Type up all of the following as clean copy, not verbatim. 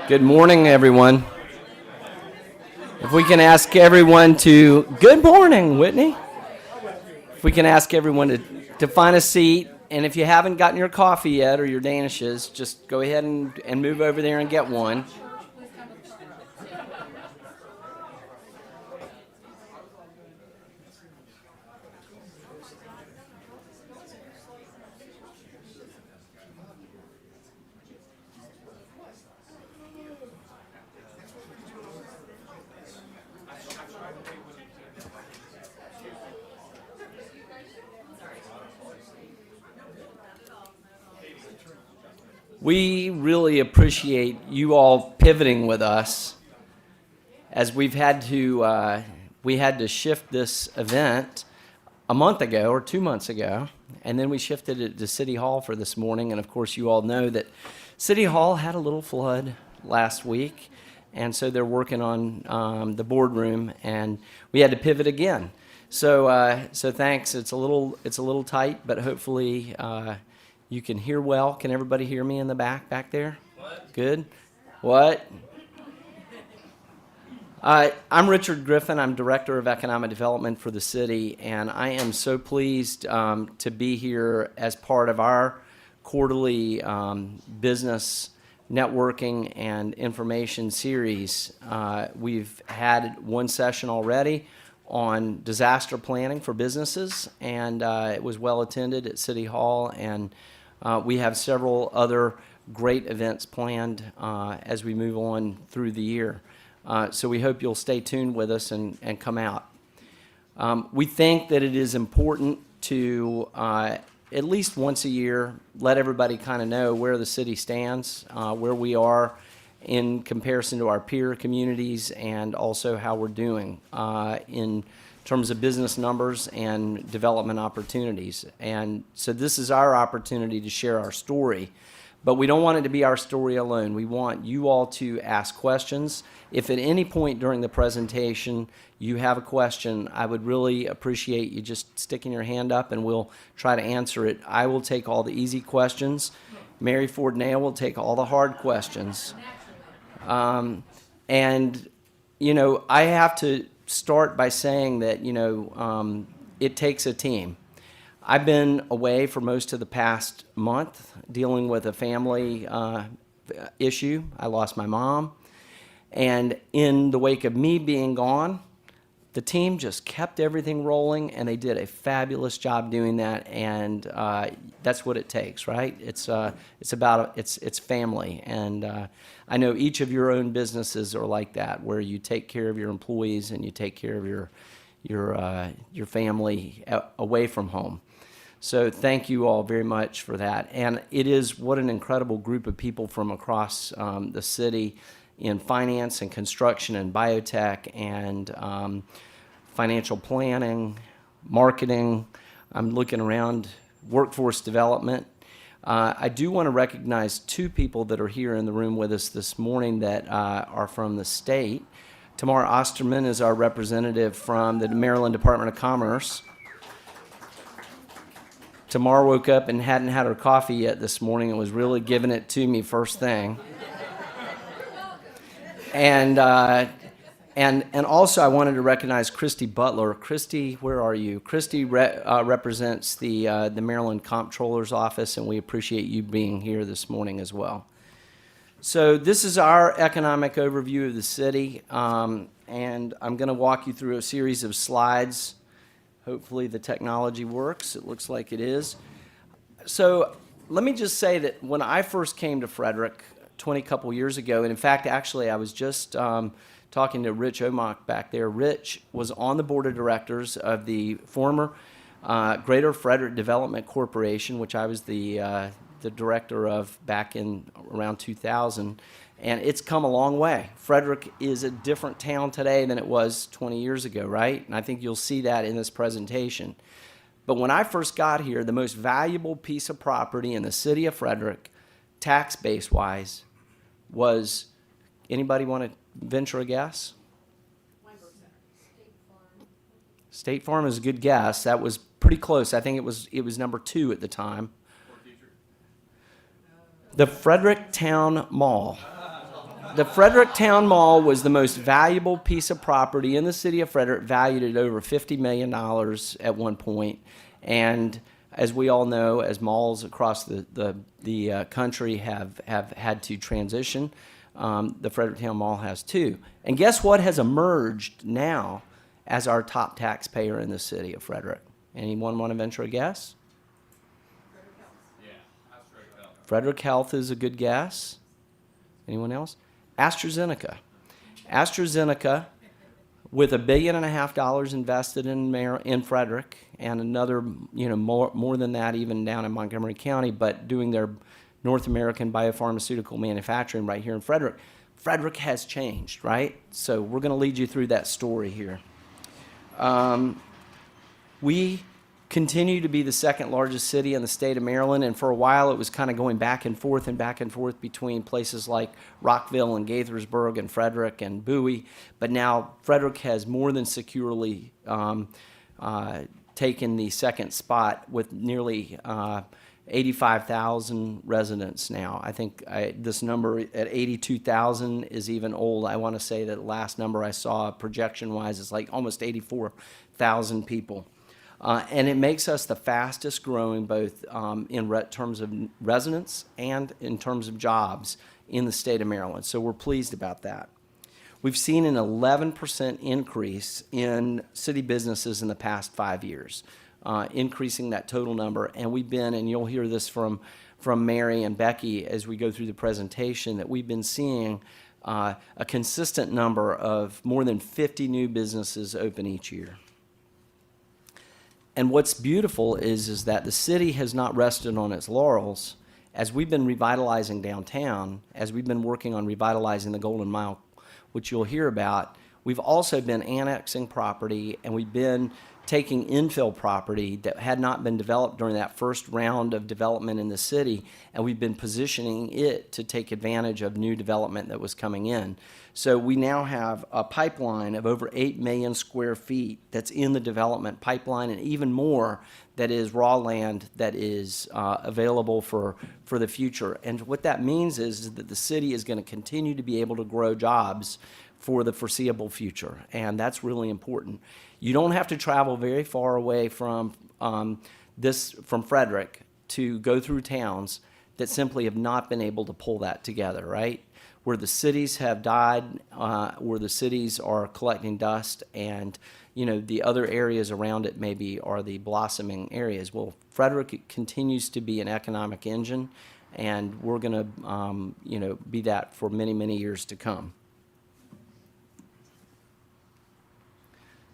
Good morning, everyone. If we can ask everyone to, good morning, Whitney. If we can ask everyone to find a seat, and if you haven't gotten your coffee yet or your Danishes, just go ahead and move over there and get one. We really appreciate you all pivoting with us, as we had to shift this event a month ago or 2 months ago, and then we shifted it to City Hall for this morning. And of course, you all know that City Hall had a little flood last week, and so they're working on the boardroom, and we had to pivot again. So thanks. It's a little tight, but hopefully you can hear well. Can everybody hear me in the back there? What? Good. What? I'm Richard Griffin. I'm Director of Economic Development for the city, and I am so pleased to be here as part of our quarterly business networking and information series. We've had one session already on disaster planning for businesses, and it was well attended at City Hall, and we have several other great events planned as we move on through the year. So we hope you'll stay tuned with us and come out. We think that it is important to, at least once a year, let everybody kind of know where the city stands, where we are in comparison to our peer communities, and also how we're doing in terms of business numbers and development opportunities. And so this is our opportunity to share our story. But we don't want it to be our story alone. We want you all to ask questions. If at any point during the presentation you have a question, I would really appreciate you just sticking your hand up, and we'll try to answer it. I will take all the easy questions. Mary Ford Nail will take all the hard questions. And, you know, I have to start by saying that, it takes a team. I've been away for most of the past month dealing with a family issue. I lost my mom. And in the wake of me being gone, the team just kept everything rolling, and they did a fabulous job doing that. And that's what it takes, right? It's family. And I know each of your own businesses are like that, where you take care of your employees and you take care of your family away from home. So thank you all very much for that. And it is what an incredible group of people from across the city in finance and construction and biotech and financial planning, marketing. I'm looking around, workforce development. I do want to recognize two people that are here in the room with us this morning that are from the state. Tamar Osterman is our representative from the Maryland Department of Commerce. Tamar woke up and hadn't had her coffee yet this morning and was really giving it to me first thing. And also I wanted to recognize Christy Butler. Christy, where are you? Christy represents the Maryland Comptroller's Office, and we appreciate you being here this morning as well. So this is our economic overview of the city, and I'm going to walk you through a series of slides. Hopefully the technology works. It looks like it is. So let me just say that when I first came to Frederick 20 couple years ago, and in fact, actually, I was just talking to Rich Omach back there. Rich was on the board of directors of the former Greater Frederick Development Corporation, which I was the director of back in around 2000, and it's come a long way. Frederick is a different town today than it was 20 years ago, right? And I think you'll see that in this presentation. But when I first got here, the most valuable piece of property in the city of Frederick, tax base-wise, was, anybody want to venture a guess? State Farm is a good guess. That was pretty close. I think it was number 2 at the time. The Frederick Town Mall. The Frederick Town Mall was the most valuable piece of property in the city of Frederick, valued at over $50 million at one point. And as we all know, as malls across the country have had to transition, the Frederick Town Mall has too. And guess what has emerged now as our top taxpayer in the city of Frederick? Anyone want to venture a guess? Frederick Health is a good guess. Anyone else? AstraZeneca. AstraZeneca, with $1.5 billion invested in Frederick, and another, more than that even down in Montgomery County, but doing their North American biopharmaceutical manufacturing right here in Frederick. Frederick has changed, right? So we're going to lead you through that story here. We continue to be the second largest city in the state of Maryland, and for a while it was kind of going back and forth between places like Rockville and Gaithersburg and Frederick and Bowie, but now Frederick has more than securely taken the second spot with nearly 85,000 residents now. I think this number at 82,000 is even old. I want to say that the last number I saw projection-wise is like almost 84,000 people. And it makes us the fastest growing both in terms of residents and in terms of jobs in the state of Maryland. So we're pleased about that. We've seen an 11% increase in city businesses in the past 5 years, increasing that total number. And we've been, and you'll hear this from Mary and Becky as we go through the presentation, that we've been seeing a consistent number of more than 50 new businesses open each year. And what's beautiful is that the city has not rested on its laurels. As we've been revitalizing downtown, as we've been working on revitalizing the Golden Mile, which you'll hear about, we've also been annexing property, and we've been taking infill property that had not been developed during that first round of development in the city, and we've been positioning it to take advantage of new development that was coming in. So we now have a pipeline of over 8 million square feet that's in the development pipeline, and even more that is raw land that is available for the future. And what that means is that the city is going to continue to be able to grow jobs for the foreseeable future, and that's really important. You don't have to travel very far away from Frederick to go through towns that simply have not been able to pull that together, right? Where the cities have died, where the cities are collecting dust, and the other areas around it maybe are the blossoming areas. Well, Frederick continues to be an economic engine, and we're going to be that for many, many years to come.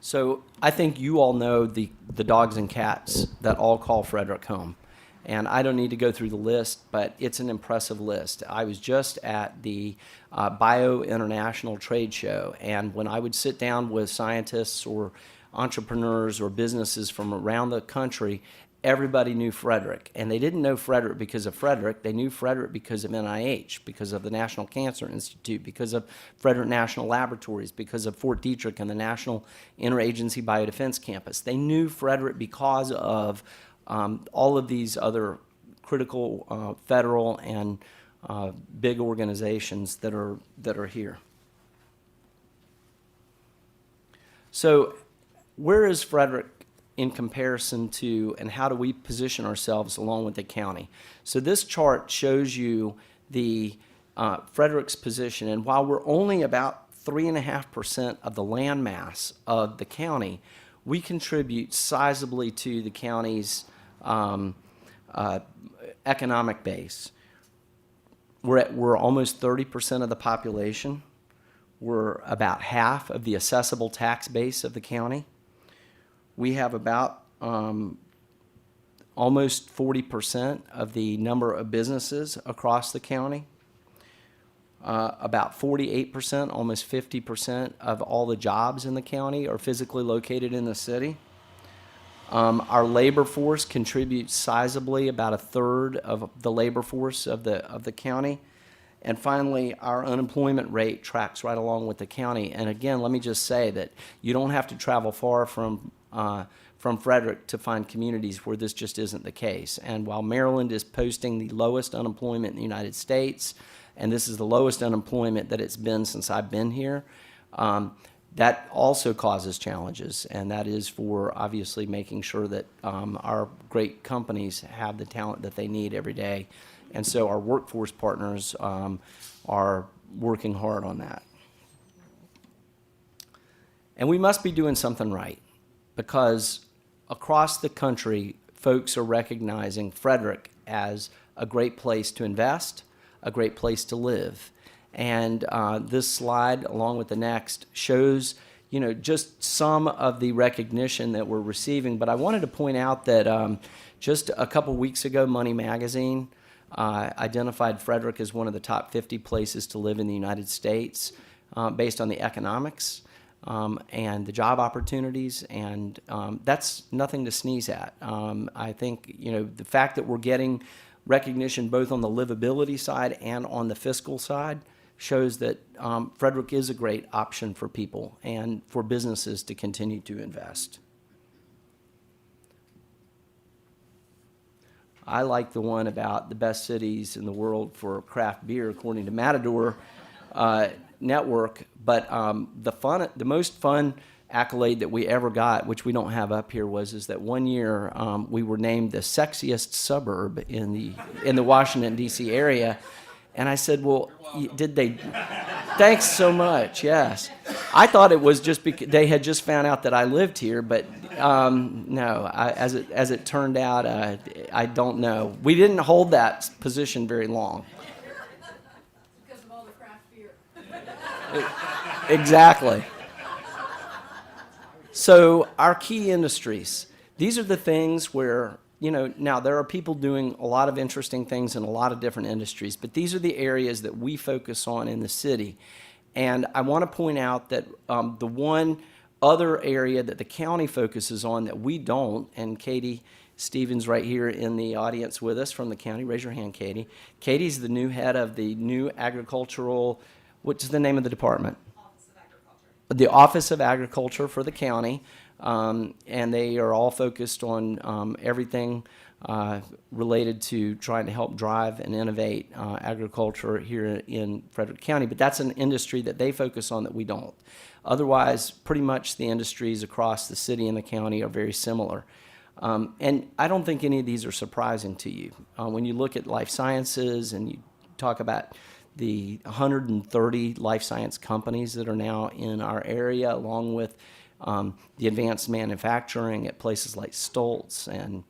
So I think you all know the dogs and cats that all call Frederick home. And I don't need to go through the list, but it's an impressive list. I was just at the Bio International Trade Show, and when I would sit down with scientists or entrepreneurs or businesses from around the country, everybody knew Frederick. And they didn't know Frederick because of Frederick. They knew Frederick because of NIH, because of the National Cancer Institute, because of Frederick National Laboratories, because of Fort Detrick and the National Interagency Biodefense Campus. They knew Frederick because of all of these other critical federal and big organizations that are here. So where is Frederick in comparison to, and how do we position ourselves along with the county? So this chart shows you the Frederick's position, and while we're only about 3.5% of the land mass of the county, we contribute sizably to the county's economic base. We're almost 30% of the population. We're about half of the assessable tax base of the county. We have about almost 40% of the number of businesses across the county. About 48%, almost 50% of all the jobs in the county are physically located in the city. Our labor force contributes sizably, about a third of the labor force of the county. And finally, our unemployment rate tracks right along with the county. And again, let me just say that you don't have to travel far from Frederick to find communities where this just isn't the case. And while Maryland is posting the lowest unemployment in the United States and this is the lowest unemployment that it's been since I've been here. That also causes challenges, and that is for obviously making sure that our great companies have the talent that they need every day. And so our workforce partners are working hard on that. And we must be doing something right, because across the country, folks are recognizing Frederick as a great place to invest, a great place to live. And this slide, along with the next, shows just some of the recognition that we're receiving. But I wanted to point out that just a couple weeks ago, Money Magazine identified Frederick as one of the top 50 places to live in the United States based on the economics and the job opportunities, and that's nothing to sneeze at. I think the fact that we're getting recognition both on the livability side and on the fiscal side shows that Frederick is a great option for people and for businesses to continue to invest. I like the one about the best cities in the world for craft beer, according to Matador Network. But the most fun accolade that we ever got, which we don't have up here, is that one year we were named the sexiest suburb in the Washington D.C. area. And I said, well, did they? Thanks so much. Yes, I thought it was just because they had just found out that I lived here, but no. As it turned out, I don't know. We didn't hold that position very long. Because of all the craft beer. Exactly. So our key industries. These are the things where. Now there are people doing a lot of interesting things in a lot of different industries, but these are the areas that we focus on in the city. And I want to point out that the one other area that the county focuses on that we don't, and Katie Stevens right here in the audience with us from the county, raise your hand, Katie. Katie's the new head of the new agricultural, what's the name of the department? Office of Agriculture. The Office of Agriculture for the county. And they are all focused on everything related to trying to help drive and innovate agriculture here in Frederick County. But that's an industry that they focus on that we don't. Otherwise, pretty much the industries across the city and the county are very similar. And I don't think any of these are surprising to you. When you look at life sciences and you talk about the 130 life science companies that are now in our area, along with the advanced manufacturing at places like Stoltz and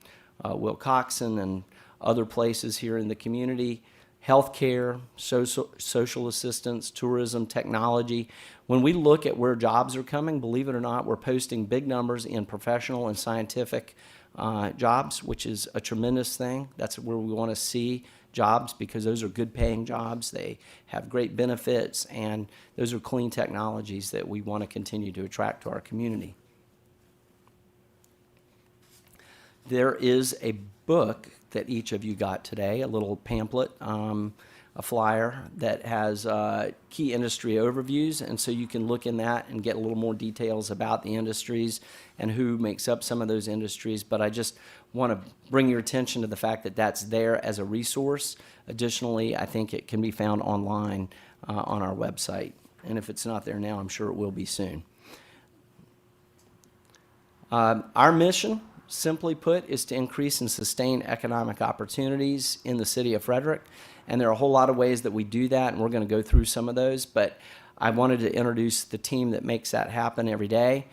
Wilcoxon and other places here in the community, healthcare, social assistance, tourism, technology. When we look at where jobs are coming, believe it or not, we're posting big numbers in professional and scientific jobs, which is a tremendous thing. That's where we want to see jobs, because those are good paying jobs. They have great benefits, and those are clean technologies that we want to continue to attract to our community. There is a book that each of you got today, a little pamphlet, a flyer that has key industry overviews, and so you can look in that and get a little more details about the industries and who makes up some of those industries. But I just want to bring your attention to the fact that that's there as a resource. Additionally, I think it can be found online on our website, and if it's not there now, I'm sure it will be soon. Our mission, simply put, is to increase and sustain economic opportunities in the city of Frederick. And there are a whole lot of ways that we do that, and we're going to go through some of those. But I wanted to introduce the team that makes that happen every day.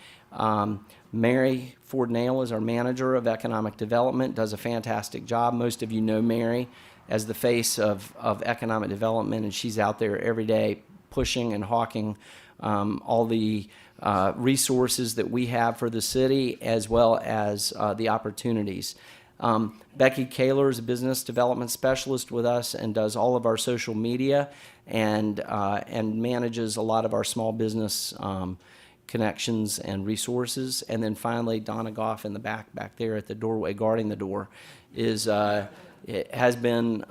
Mary Ford-Nail is our manager of economic development, does a fantastic job. Most of you know Mary as the face of economic development, and she's out there every day pushing and hawking all the resources that we have for the city, as well as the opportunities. Becky Kaler is a business development specialist with us and does all of our social media and manages a lot of our small business connections and resources. And then finally, Donna Goff in the back there at the doorway, guarding the door, has been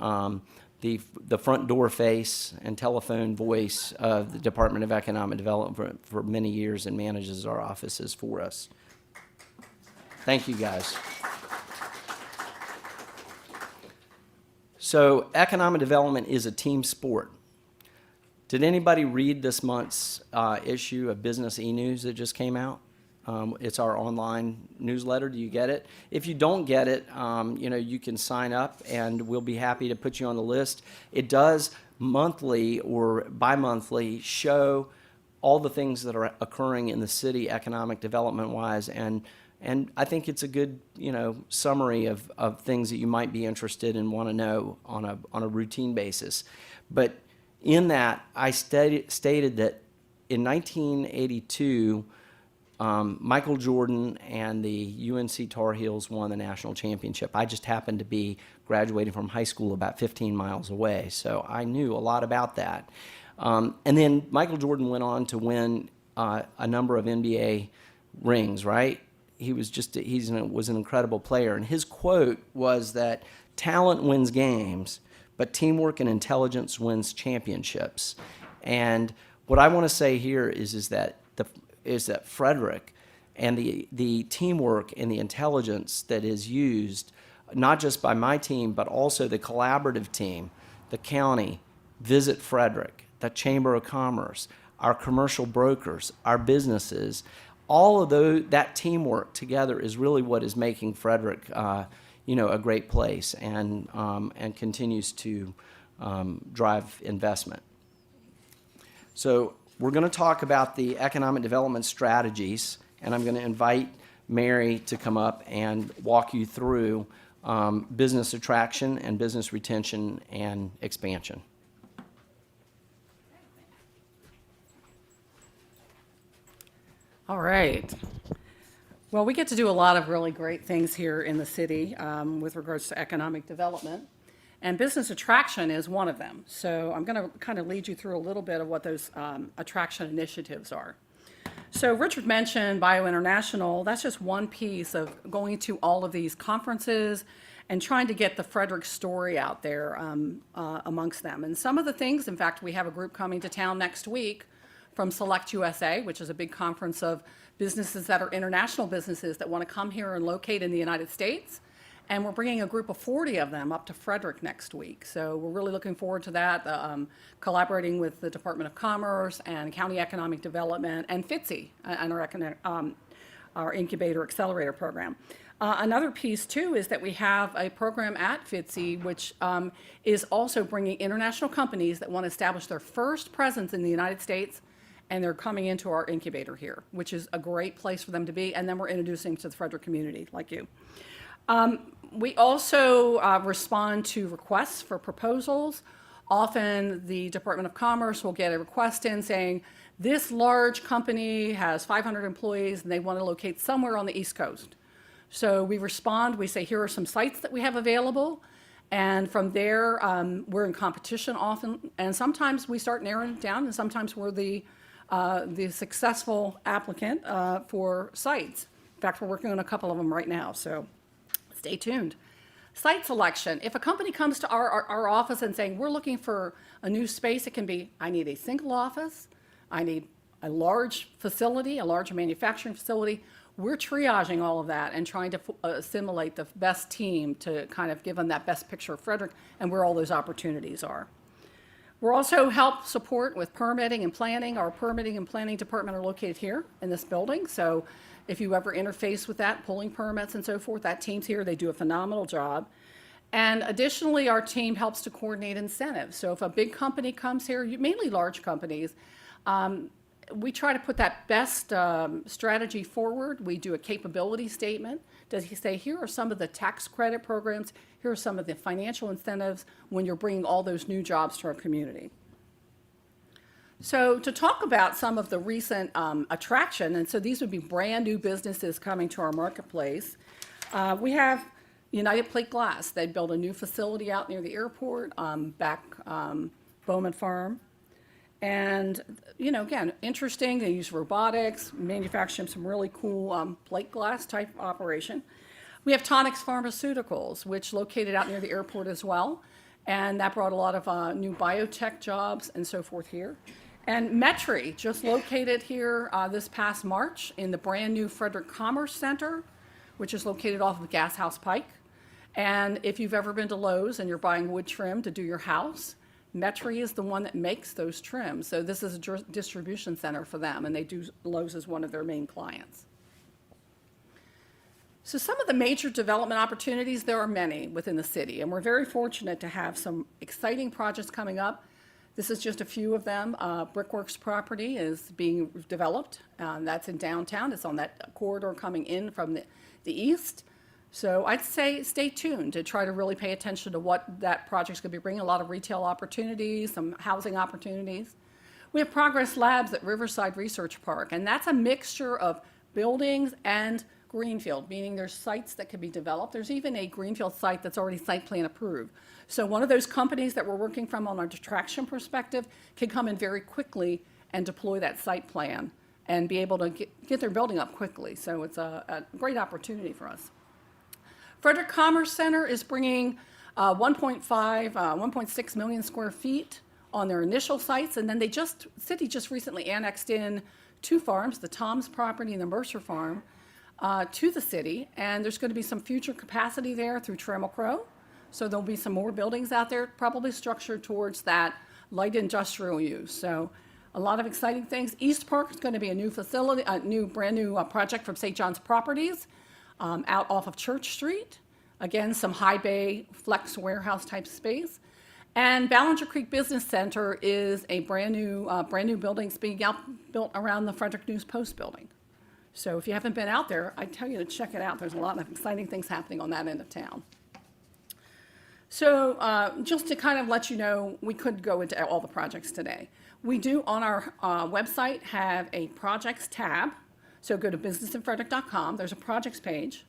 the front door face and telephone voice of the Department of Economic Development for many years and manages our offices for us. Thank you, guys. So economic development is a team sport. Did anybody read this month's issue of Business E-News that just came out? It's our online newsletter. Do you get it? If you don't get it, you can sign up, and we'll be happy to put you on the list. It does monthly or bi-monthly show all the things that are occurring in the city economic development-wise, and I think it's a good, summary of things that you might be interested in, want to know on a routine basis. But in that, I stated that in 1982, Michael Jordan and the UNC Tar Heels won the national championship. I just happened to be graduating from high school about 15 miles away, so I knew a lot about that. And then Michael Jordan went on to win a number of NBA rings, right? He was an incredible player, and his quote was that talent wins games, but teamwork and intelligence wins championships. And what I want to say here is that Frederick and the teamwork and the intelligence that is used, not just by my team, but also the collaborative team, the county, Visit Frederick, the Chamber of Commerce, our commercial brokers, our businesses, all of that teamwork together is really what is making Frederick, a great place, and continues to drive investment. So we're going to talk about the economic development strategies, and I'm going to invite Mary to come up and walk you through business attraction and business retention and expansion. All right. Well, we get to do a lot of really great things here in the city with regards to economic development, and business attraction is one of them. So I'm going to kind of lead you through a little bit of what those attraction initiatives are. So Richard mentioned Bio International. That's just one piece of going to all of these conferences and trying to get the Frederick story out there amongst them. And some of the things, in fact, we have a group coming to town next week from Select USA, which is a big conference of businesses that are international businesses that want to come here and locate in the United States. And we're bringing a group of 40 of them up to Frederick next week. So we're really looking forward to that, collaborating with the Department of Commerce and County Economic Development and FITCI and our Incubator Accelerator program. Another piece, too, is that we have a program at FITCI which is also bringing international companies that want to establish their first presence in the United States, and they're coming into our incubator here, which is a great place for them to be, and then we're introducing them to the Frederick community like you. We also respond to requests for proposals. Often the Department of Commerce will get a request in saying, this large company has 500 employees and they want to locate somewhere on the East Coast. So we respond, we say, here are some sites that we have available. And from there, we're in competition often. And sometimes we start narrowing it down, and sometimes we're the successful applicant for sites. In fact, we're working on a couple of them right now, so stay tuned. Site selection. If a company comes to our office and saying, we're looking for a new space, it can be, I need a single office, I need a large facility, a large manufacturing facility. We're triaging all of that and trying to assimilate the best team to kind of give them that best picture of Frederick and where all those opportunities are. We're also help support with permitting and planning. Our permitting and planning department are located here in this building. So if you ever interface with that, pulling permits and so forth, that team's here. They do a phenomenal job. And additionally, our team helps to coordinate incentives. So if a big company comes here, mainly large companies, we try to put that best strategy forward. We do a capability statement. Does he say, here are some of the tax credit programs, here are some of the financial incentives when you're bringing all those new jobs to our community. So to talk about some of the recent attraction, and so these would be brand new businesses coming to our marketplace, we have United Plate Glass. They built a new facility out near the airport, Bowman Farm. And, again, interesting. They use robotics, manufacturing some really cool plate glass type operation. We have Tonix Pharmaceuticals, which located out near the airport as well. And that brought a lot of new biotech jobs and so forth here. And Metri, just located here this past March in the brand new Frederick Commerce Center, which is located off of Gas House Pike. And if you've ever been to Lowe's and you're buying wood trim to do your house, Metri is the one that makes those trims. So this is a distribution center for them, and they do Lowe's as one of their main clients. So some of the major development opportunities, there are many within the city, and we're very fortunate to have some exciting projects coming up. This is just a few of them. Brickworks property is being developed. That's in downtown. It's on that corridor coming in from the east. So I'd say stay tuned to try to really pay attention to what that project's going to be bringing. A lot of retail opportunities, some housing opportunities. We have Progress Labs at Riverside Research Park, and that's a mixture of buildings and greenfield, meaning there's sites that can be developed. There's even a greenfield site that's already site plan approved. So one of those companies that we're working from on our attraction perspective can come in very quickly and deploy that site plan and be able to get their building up quickly. So it's a great opportunity for us. Frederick Commerce Center is bringing 1.6 million square feet on their initial sites, and then city just recently annexed in 2 farms, the Tom's property and the Mercer farm, to the city, and there's going to be some future capacity there through Trammell Crow. So there'll be some more buildings out there, probably structured towards that light industrial use. So a lot of exciting things. East Park is going to be a new facility, brand new project from St. John's Properties out off of Church Street. Again, some high bay flex warehouse type space. And Ballinger Creek Business Center is a brand new building being built around the Frederick News Post building. So if you haven't been out there, I tell you to check it out. There's a lot of exciting things happening on that end of town. So just to kind of let you know, we could go into all the projects today. We do on our website have a projects tab. So go to businessinfrederick.com. There's a projects page.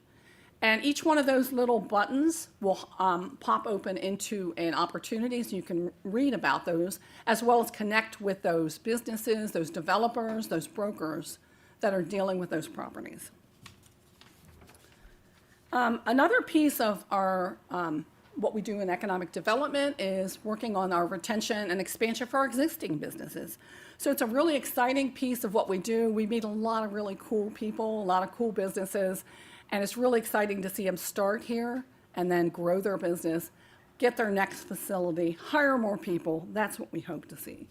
And each one of those little buttons will pop open into an opportunity, so you can read about those, as well as connect with those businesses, those developers, those brokers that are dealing with those properties. Another piece of our what we do in economic development is working on our retention and expansion for our existing businesses. So it's a really exciting piece of what we do. We meet a lot of really cool people, a lot of cool businesses, and it's really exciting to see them start here and then grow their business, get their next facility, hire more people. That's what we hope to see.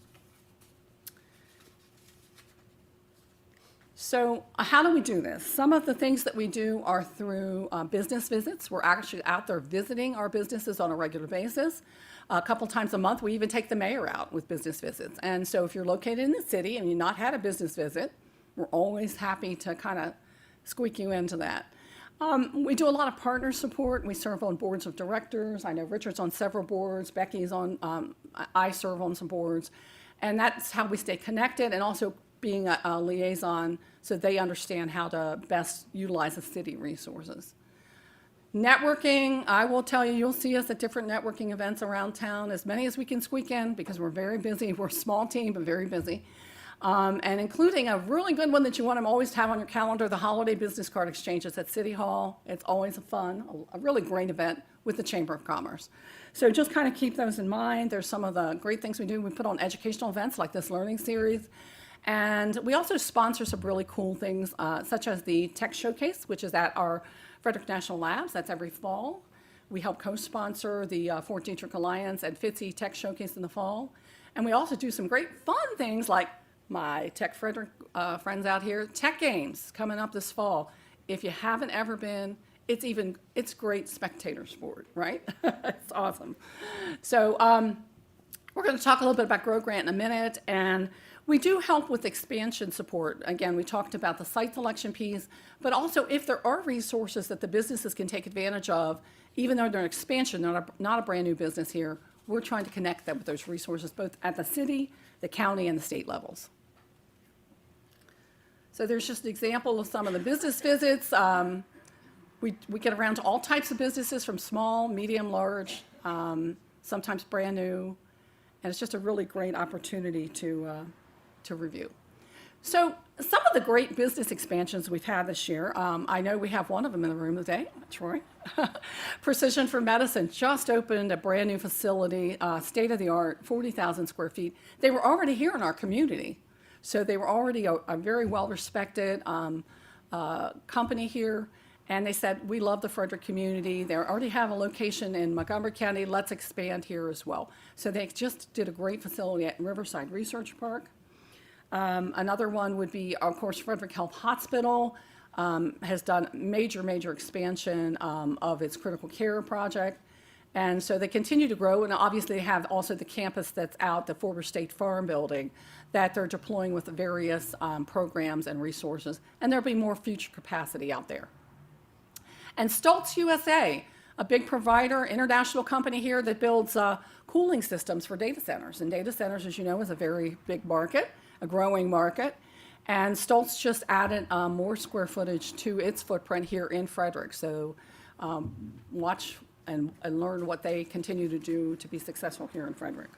So how do we do this? Some of the things that we do are through business visits. We're actually out there visiting our businesses on a regular basis. A couple times a month, we even take the mayor out with business visits. And so if you're located in the city and you've not had a business visit, we're always happy to kind of squeak you into that. We do a lot of partner support. We serve on boards of directors. I know Richard's on several boards. Becky's on, I serve on some boards. And that's how we stay connected, and also being a liaison so they understand how to best utilize the city resources. Networking, I will tell you, you'll see us at different networking events around town, as many as we can squeak in because we're very busy. We're a small team, but very busy. And including a really good one that you want to always have on your calendar, the holiday business card exchanges at City Hall. It's always a really great event with the Chamber of Commerce. So just kind of keep those in mind. There's some of the great things we do. We put on educational events like this learning series. And we also sponsor some really cool things, such as the Tech Showcase, which is at our Frederick National Labs. That's every fall. We help co-sponsor the Fort Detrick Alliance and FITSE Tech Showcase in the fall. And we also do some great fun things like my Tech Frederick friends out here, Tech Games coming up this fall. If you haven't ever been, it's great spectator sport, right? It's awesome. So we're going to talk a little bit about Grow Grant in a minute, and we do help with expansion support. Again, we talked about the site selection piece, but also if there are resources that the businesses can take advantage of, even though they're an expansion, not a brand new business here, we're trying to connect them with those resources both at the city, the county, and the state levels. So there's just an example of some of the business visits. We get around to all types of businesses, from small, medium, large, sometimes brand new, and it's just a really great opportunity to review. So some of the great business expansions we've had this year, I know we have one of them in the room today, Troy. Precision for Medicine just opened a brand new facility, state-of-the-art, 40,000 square feet. They were already here in our community. So they were already a very well-respected company here, And they said, we love the Frederick community. They already have a location in Montgomery County. Let's expand here as well. So they just did a great facility at Riverside Research Park. Another one would be, of course, Frederick Health Hospital has done major expansion of its critical care project. And so they continue to grow, and obviously they have also the campus that's out, the former State Farm building, that they're deploying with various programs and resources, and there'll be more future capacity out there. And Stoltz USA, a big provider, international company here that builds cooling systems for data centers. And data centers, as you know, is a very big market, a growing market. And Stoltz just added more square footage to its footprint here in Frederick. So watch and learn what they continue to do to be successful here in Frederick.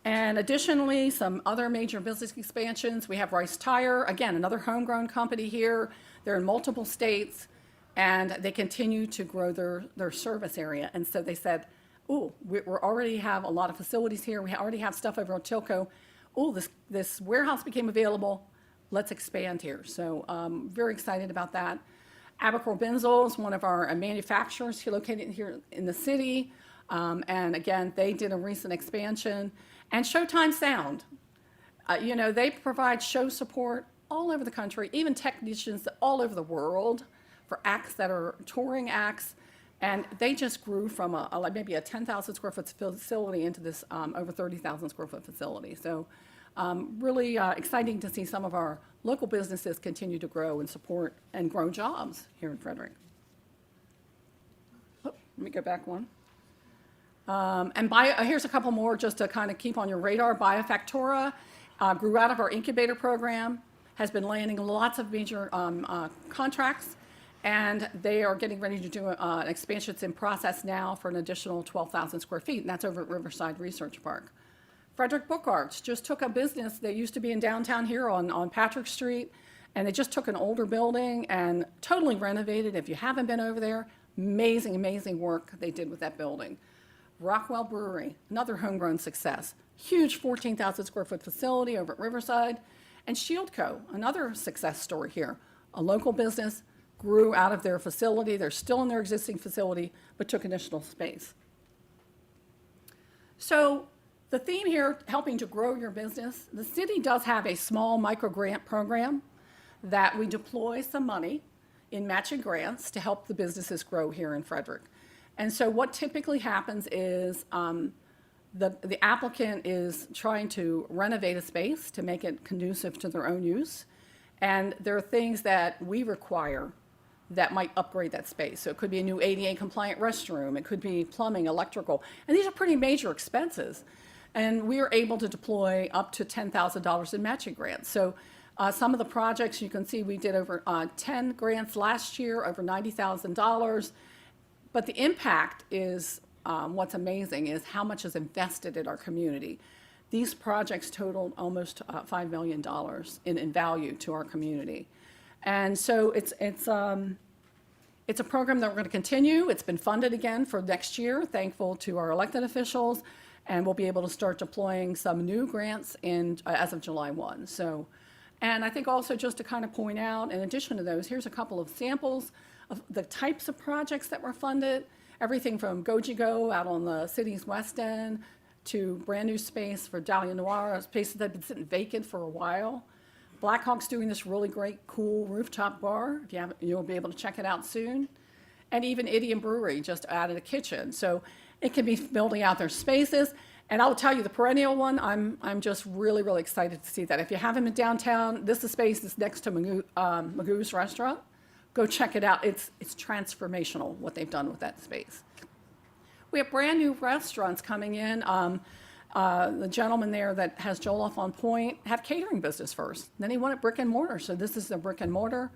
And additionally, some other major business expansions. We have Rice Tire, again, another homegrown company here. They're in multiple states, and they continue to grow their service area. And so they said, ooh, we already have a lot of facilities here. We already have stuff over on Tilco. Ooh, this warehouse became available. Let's expand here. So very excited about that. Abercrombie Benzold is one of our manufacturers here located here in the city. And again, they did a recent expansion. And Showtime Sound, you know, they provide show support all over the country, even technicians all over the world for acts that are touring acts. And they just grew from maybe a 10,000 square foot facility into this over 30,000 square foot facility. So really exciting to see some of our local businesses continue to grow and support and grow jobs here in Frederick. Oh, let me go back one. And here's a couple more just to kind of keep on your radar. Biofactora grew out of our incubator program, has been landing lots of major contracts, and they are getting ready to do an expansion. It's in process now for an additional 12,000 square feet, and that's over at Riverside Research Park. Frederick Book Arts just took a business that used to be in downtown here on Patrick Street, and they just took an older building and totally renovated. If you haven't been over there, amazing work they did with that building. Rockwell Brewery, another homegrown success. Huge 14,000 square foot facility over at Riverside. And Shieldco, another success story here. A local business grew out of their facility. They're still in their existing facility, but took additional space. So the theme here, helping to grow your business, the city does have a small micro grant program that we deploy some money in matching grants to help the businesses grow here in Frederick. And so what typically happens is the applicant is trying to renovate a space to make it conducive to their own use. And there are things that we require that might upgrade that space. So it could be a new ADA compliant restroom. It could be plumbing, electrical. And these are pretty major expenses. And we are able to deploy up to $10,000 in matching grants. So some of the projects you can see we did over 10 grants last year, over $90,000. But the impact is, what's amazing is how much is invested in our community. These projects totaled almost $5 million in value to our community. And so it's a program that we're going to continue. It's been funded again for next year, thankful to our elected officials, and we'll be able to start deploying some new grants as of July 1. So, and I think also just to kind of point out, in addition to those, here's a couple of samples of the types of projects that were funded, everything from Goji Go out on the city's west end to brand new space for Dahlia Noir, a space that had been sitting vacant for a while. Blackhawk's doing this really great, cool rooftop bar. If you haven't, you'll be able to check it out soon. And even Idiom Brewery just added a kitchen. So it can be building out their spaces. And I'll tell you, the perennial one, I'm just really excited to see that. If you haven't been downtown, this is a space that's next to Magoo's restaurant. Go check it out. It's transformational what they've done with that space. We have brand new restaurants coming in. The gentleman there that has Jollof on Point had catering business first. Then he wanted brick and mortar, so this is the brick and mortar.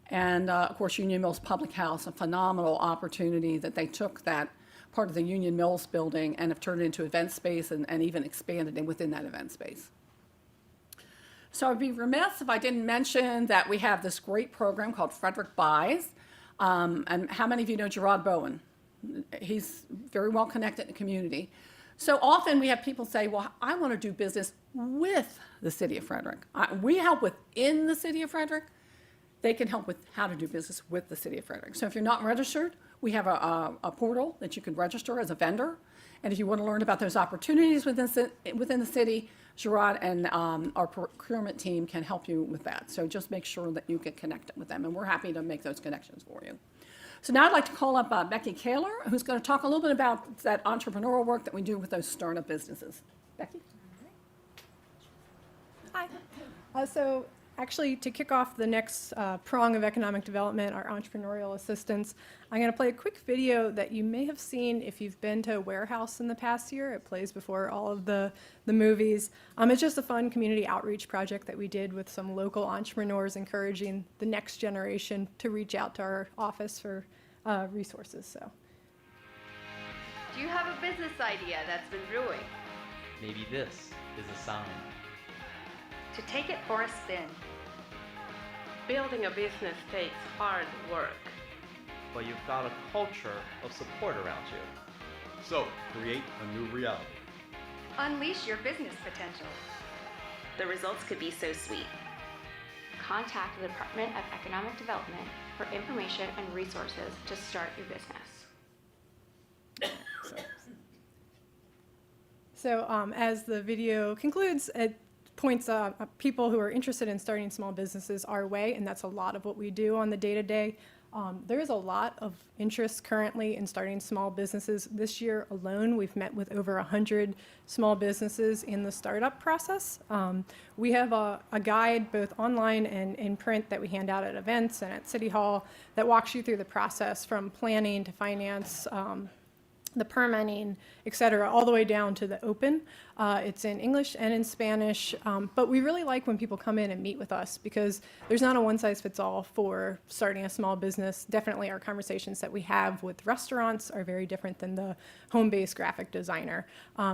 And of course, Union Mills Public House, a phenomenal opportunity that they took that part of the Union Mills building and have turned it into event space and even expanded it within that event space. So I'd be remiss if I didn't mention that we have this great program called Frederick Buys. And how many of you know Gerard Bowen? He's very well connected in the community. So often we have people say, well, I want to do business with the city of Frederick. We help within the city of Frederick. they can help with how to do business with the city of Frederick. So if you're not registered, we have a portal that you can register as a vendor. And if you want to learn about those opportunities within the city, Gerard and our procurement team can help you with that. So just make sure that you get connected with them, and we're happy to make those connections for you. So now I'd like to call up Becky Kaler, who's going to talk a little bit about that entrepreneurial work that we do with those startup businesses. Becky? Hi. So actually, to kick off the next prong of economic development, our entrepreneurial assistance, I'm going to play a quick video that you may have seen if you've been to a warehouse in the past year. It plays before all of the movies. It's just a fun community outreach project that we did with some local entrepreneurs, encouraging the next generation to reach out to our office for resources. So, Do you have a business idea that's been brewing? Maybe this is a sign. To take it for a spin. Building a business takes hard work. But you've got a culture of support around you. So, create a new reality. Unleash your business potential. The results could be so sweet. Contact the Department of Economic Development for information and resources to start your business. So as the video concludes, it points people who are interested in starting small businesses our way, and that's a lot of what we do on the day-to-day. There is a lot of interest currently in starting small businesses. This year alone, we've met with over 100 small businesses in the startup process. We have a guide both online and in print that we hand out at events and at City Hall that walks you through the process from planning to finance, the permitting, et cetera, all the way down to the open. It's in English and in Spanish, but we really like when people come in and meet with us because there's not a one-size-fits-all for starting a small business. Definitely our conversations that we have with restaurants are very different than the home-based graphic designer.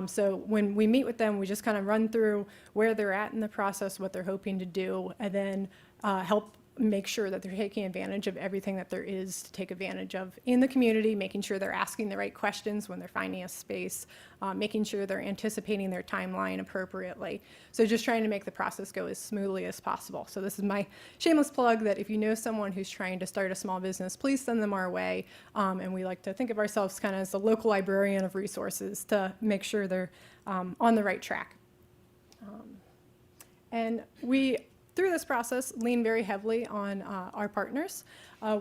So when we meet with them, we just kind of run through where they're at in the process, what they're hoping to do, and then help make sure that they're taking advantage of everything that there is to take advantage of in the community, making sure they're asking the right questions when they're finding a space, making sure they're anticipating their timeline appropriately. So just trying to make the process go as smoothly as possible. So this is my shameless plug that if you know someone who's trying to start a small business, please send them our way. And we like to think of ourselves kind of as the local librarian of resources to make sure they're on the right track. And we through this process, lean very heavily on our partners.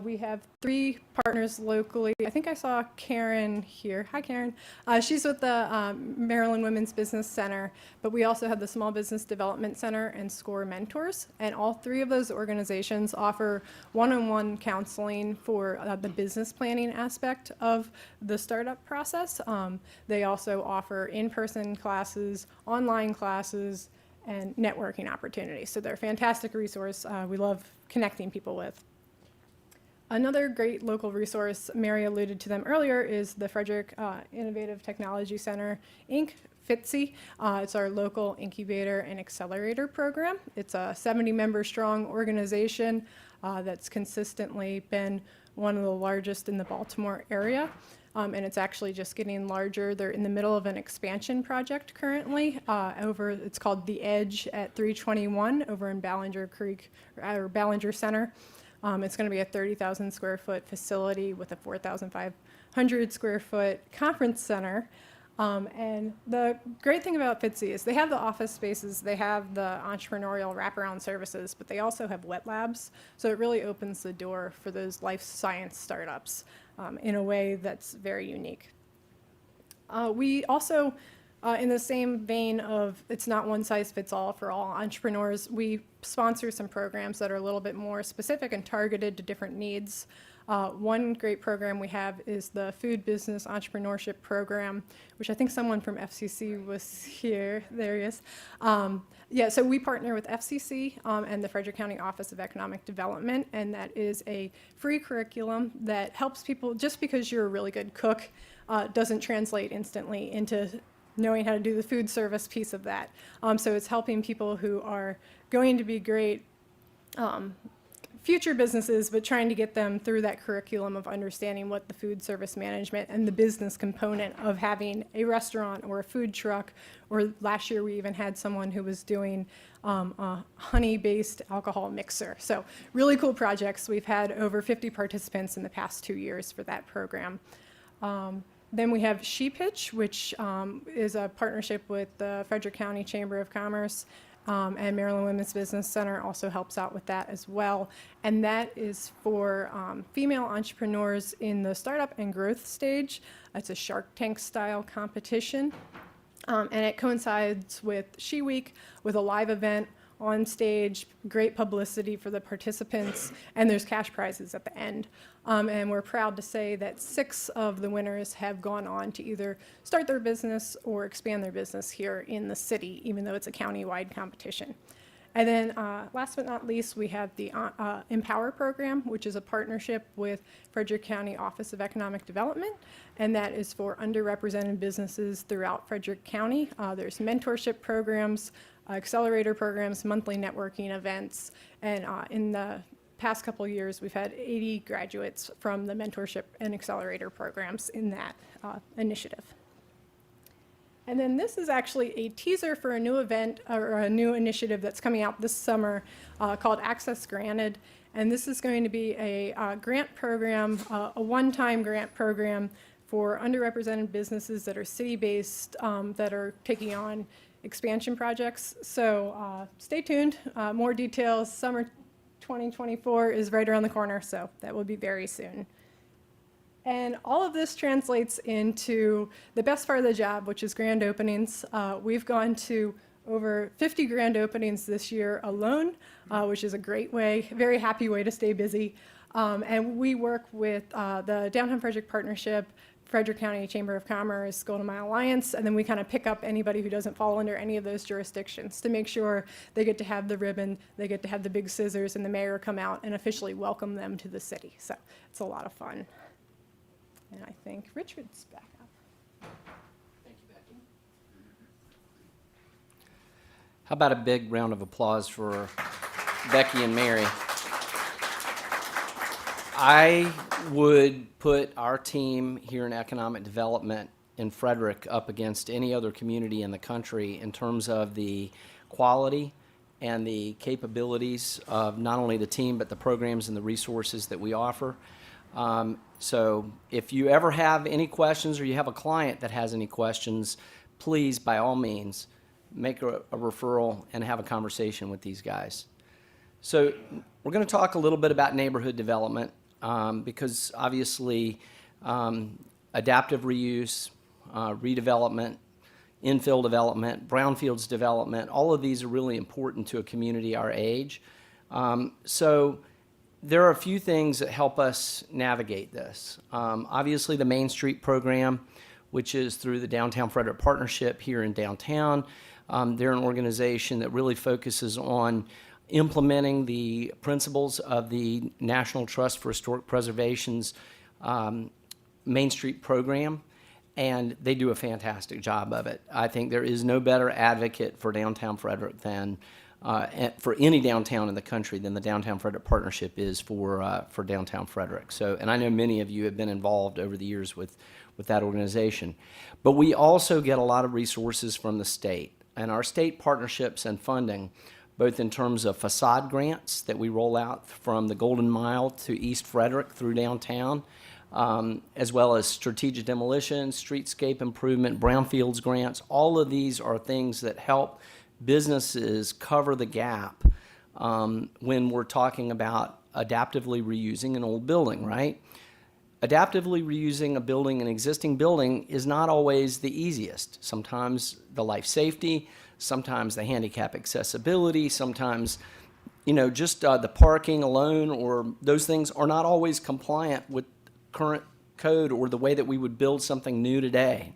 We have 3 partners locally. I think I saw Karen here. Hi, Karen. She's with the Maryland Women's Business Center, but we also have the Small Business Development Center and SCORE Mentors, and all 3 of those organizations offer one-on-one counseling for the business planning aspect of the startup process. They also offer in-person classes, online classes, and networking opportunities. So they're a fantastic resource we love connecting people with. Another great local resource, Mary alluded to them earlier, is the Frederick Innovative Technology Center, Inc., FITCI. It's our local incubator and accelerator program. It's a 70-member strong organization that's consistently been one of the largest in the Baltimore area. And it's actually just getting larger. They're in the middle of an expansion project currently it's called The Edge at 321 over in Ballinger Creek, or Ballinger Center. It's going to be a 30,000 square foot facility with a 4,500 square foot conference center. And the great thing about FITCI is they have the office spaces, they have the entrepreneurial wraparound services, but they also have wet labs. So it really opens the door for those life science startups in a way that's very unique. We also, in the same vein of it's not one size fits all for all entrepreneurs, we sponsor some programs that are a little bit more specific and targeted to different needs. One great program we have is the Food Business Entrepreneurship Program, which I think someone from FCC was here. There he is. So we partner with FCC and the Frederick County Office of Economic Development, and that is a free curriculum that helps people. Just because you're a really good cook doesn't translate instantly into knowing how to do the food service piece of that. So it's helping people who are going to be great future businesses, but trying to get them through that curriculum of understanding what the food service management and the business component of having a restaurant or a food truck, or last year we even had someone who was doing a honey-based alcohol mixer. So really cool projects. We've had over 50 participants in the past 2 years for that program. Then we have She Pitch, which is a partnership with the Frederick County Chamber of Commerce, and Maryland Women's Business Center also helps out with that as well. And that is for female entrepreneurs in the startup and growth stage. It's a Shark Tank style competition. And it coincides with She Week, with a live event on stage, great publicity for the participants, and there's cash prizes at the end. And we're proud to say that 6 of the winners have gone on to either start their business or expand their business here in the city, even though it's a county-wide competition. And then last but not least, we have the Empower program, which is a partnership with Frederick County Office of Economic Development, and that is for underrepresented businesses throughout Frederick County. There's mentorship programs, accelerator programs, monthly networking events, and in the past couple of years, we've had 80 graduates from the mentorship and accelerator programs in that initiative. And then this is actually a teaser for a new event or a new initiative that's coming out this summer called Access Granted. And this is going to be a grant program, a one-time grant program for underrepresented businesses that are city-based that are taking on expansion projects. So stay tuned. More details. Summer 2024 is right around the corner, so that will be very soon. And all of this translates into the best part of the job, which is grand openings. We've gone to over 50 grand openings this year alone, which is a great way, very happy way to stay busy. And we work with the Downtown Frederick Partnership, Frederick County Chamber of Commerce, Golden Mile Alliance, and then we kind of pick up anybody who doesn't fall under any of those jurisdictions to make sure they get to have the ribbon, they get to have the big scissors, and the mayor come out and officially welcome them to the city. So it's a lot of fun. And I think Richard's back up. Thank you, Becky. How about a big round of applause for Becky and Mary? I would put our team here in economic development in Frederick up against any other community in the country in terms of the quality and the capabilities of not only the team but the programs and the resources that we offer. So if you ever have any questions or you have a client that has any questions, please, by all means, make a referral and have a conversation with these guys. So we're going to talk a little bit about neighborhood development because obviously adaptive reuse, redevelopment, infill development, brownfields development, all of these are really important to a community our age. So there are a few things that help us navigate this. Obviously, the Main Street program, which is through the Downtown Frederick Partnership here in downtown. They're an organization that really focuses on implementing the principles of the National Trust for Historic Preservation's Main Street program, and they do a fantastic job of it. I think there is no better advocate for downtown Frederick than for any downtown in the country than the Downtown Frederick Partnership is for downtown Frederick. So, and I know many of you have been involved over the years with that organization. But we also get a lot of resources from the state, and our state partnerships and funding, both in terms of facade grants that we roll out from the Golden Mile to East Frederick through downtown, as well as strategic demolition, streetscape improvement, brownfields grants. All of these are things that help businesses cover the gap when we're talking about adaptively reusing an old building, right? Adaptively reusing a building, an existing building, is not always the easiest. Sometimes the life safety, sometimes the handicap accessibility, sometimes, just the parking alone, or those things are not always compliant with current code or the way that we would build something new today.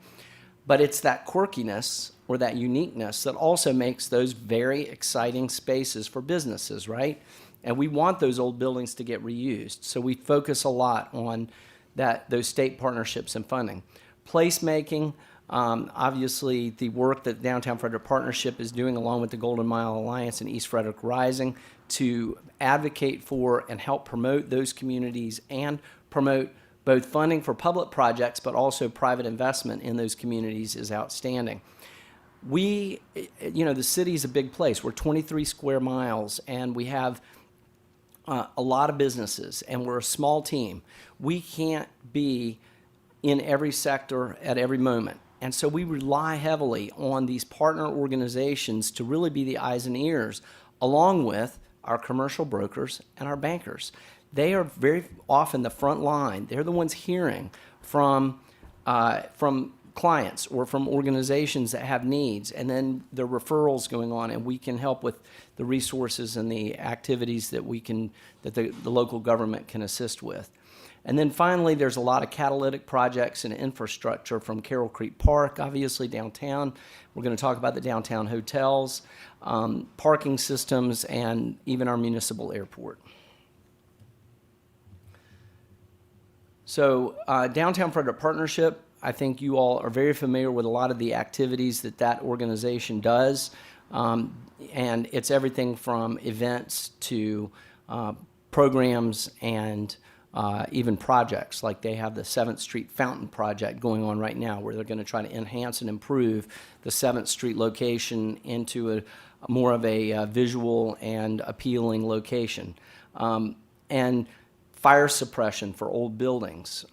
But it's that quirkiness or that uniqueness that also makes those very exciting spaces for businesses, right? And we want those old buildings to get reused. So we focus a lot on those state partnerships and funding. Placemaking, Obviously, the work that Downtown Frederick Partnership is doing along with the Golden Mile Alliance and East Frederick Rising to advocate for and help promote those communities and promote both funding for public projects but also private investment in those communities is outstanding. The city is a big place. We're 23 square miles, and we have a lot of businesses, and we're a small team. We can't be in every sector at every moment. And so we rely heavily on these partner organizations to really be the eyes and ears, along with our commercial brokers and our bankers. They are very often the front line. They're the ones hearing from clients or from organizations that have needs, and then the referrals going on, and we can help with the resources and the activities that the local government can assist with. And then finally, there's a lot of catalytic projects and infrastructure from Carroll Creek Park, obviously downtown. We're going to talk about the downtown hotels, parking systems, and even our municipal airport. So Downtown Frederick Partnership, I think you all are very familiar with a lot of the activities that organization does. And it's everything from events to programs and even projects. Like they have the 7th Street Fountain Project going on right now, where they're going to try to enhance and improve the 7th Street location into a more of a visual and appealing location. And fire suppression for old buildings,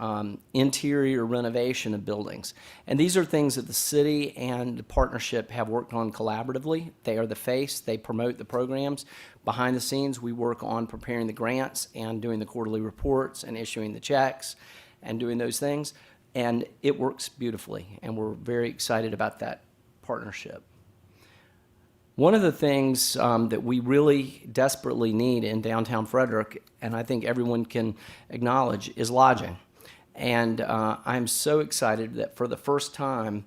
interior renovation of buildings. And these are things that the city and the partnership have worked on collaboratively. They are the face, they promote the programs. Behind the scenes, we work on preparing the grants and doing the quarterly reports and issuing the checks and doing those things. And it works beautifully, and we're very excited about that partnership. One of the things that we really desperately need in downtown Frederick, and I think everyone can acknowledge, is lodging. And I'm so excited that for the first time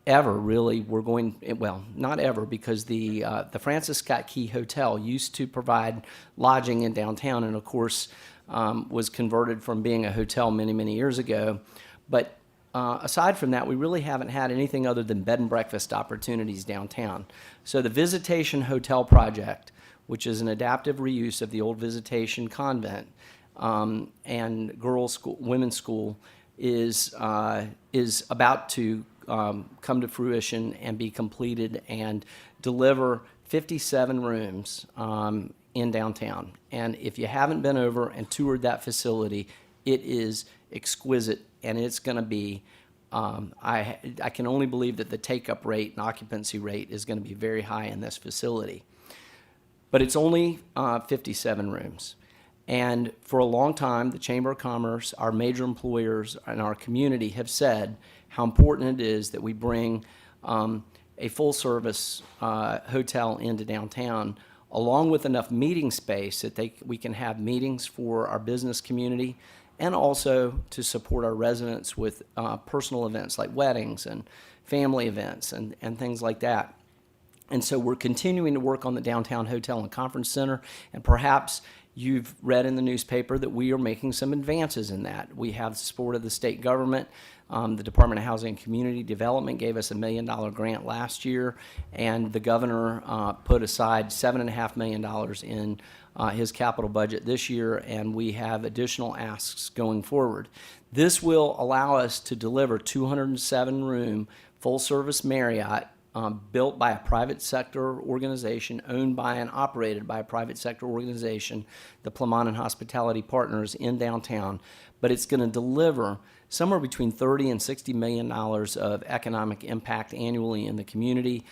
ever, really, we're going, well, not ever, because the Francis Scott Key Hotel used to provide lodging in downtown, and of course was converted from being a hotel many, many years ago. But aside from that, we really haven't had anything other than bed and breakfast opportunities downtown. So the Visitation Hotel Project, which is an adaptive reuse of the old Visitation Convent and women's school, is about to come to fruition and be completed and deliver 57 rooms in downtown. And if you haven't been over and toured that facility, it is exquisite, and it's going to be, I can only believe that the take-up rate and occupancy rate is going to be very high in this facility. But it's only 57 rooms. And for a long time, the Chamber of Commerce, our major employers, and our community have said how important it is that we bring a full-service hotel into downtown, along with enough meeting space that we can have meetings for our business community, and also to support our residents with personal events like weddings and family events and things like that. And so we're continuing to work on the Downtown Hotel and Conference Center, and perhaps you've read in the newspaper that we are making some advances in that. We have the support of the state government. The Department of Housing and Community Development gave us $1 million grant last year, and the governor put aside $7.5 million in his capital budget this year, and we have additional asks going forward. This will allow us to deliver 207-room full-service Marriott built by a private sector organization, owned by and operated by a private sector organization, the Plymouth Hospitality Partners in downtown. But it's going to deliver somewhere between $30 and $60 million of economic impact annually in the community,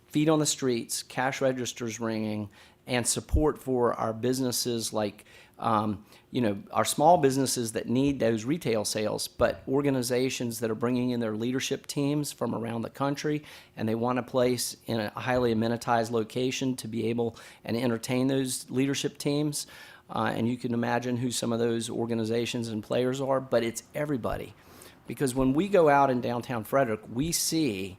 feet on the streets, cash registers ringing, and support for our businesses like, our small businesses that need those retail sales, but organizations that are bringing in their leadership teams from around the country, and they want a place in a highly amenitized location to be able and entertain those leadership teams. And you can imagine who some of those organizations and players are, but it's everybody. Because when we go out in downtown Frederick, we see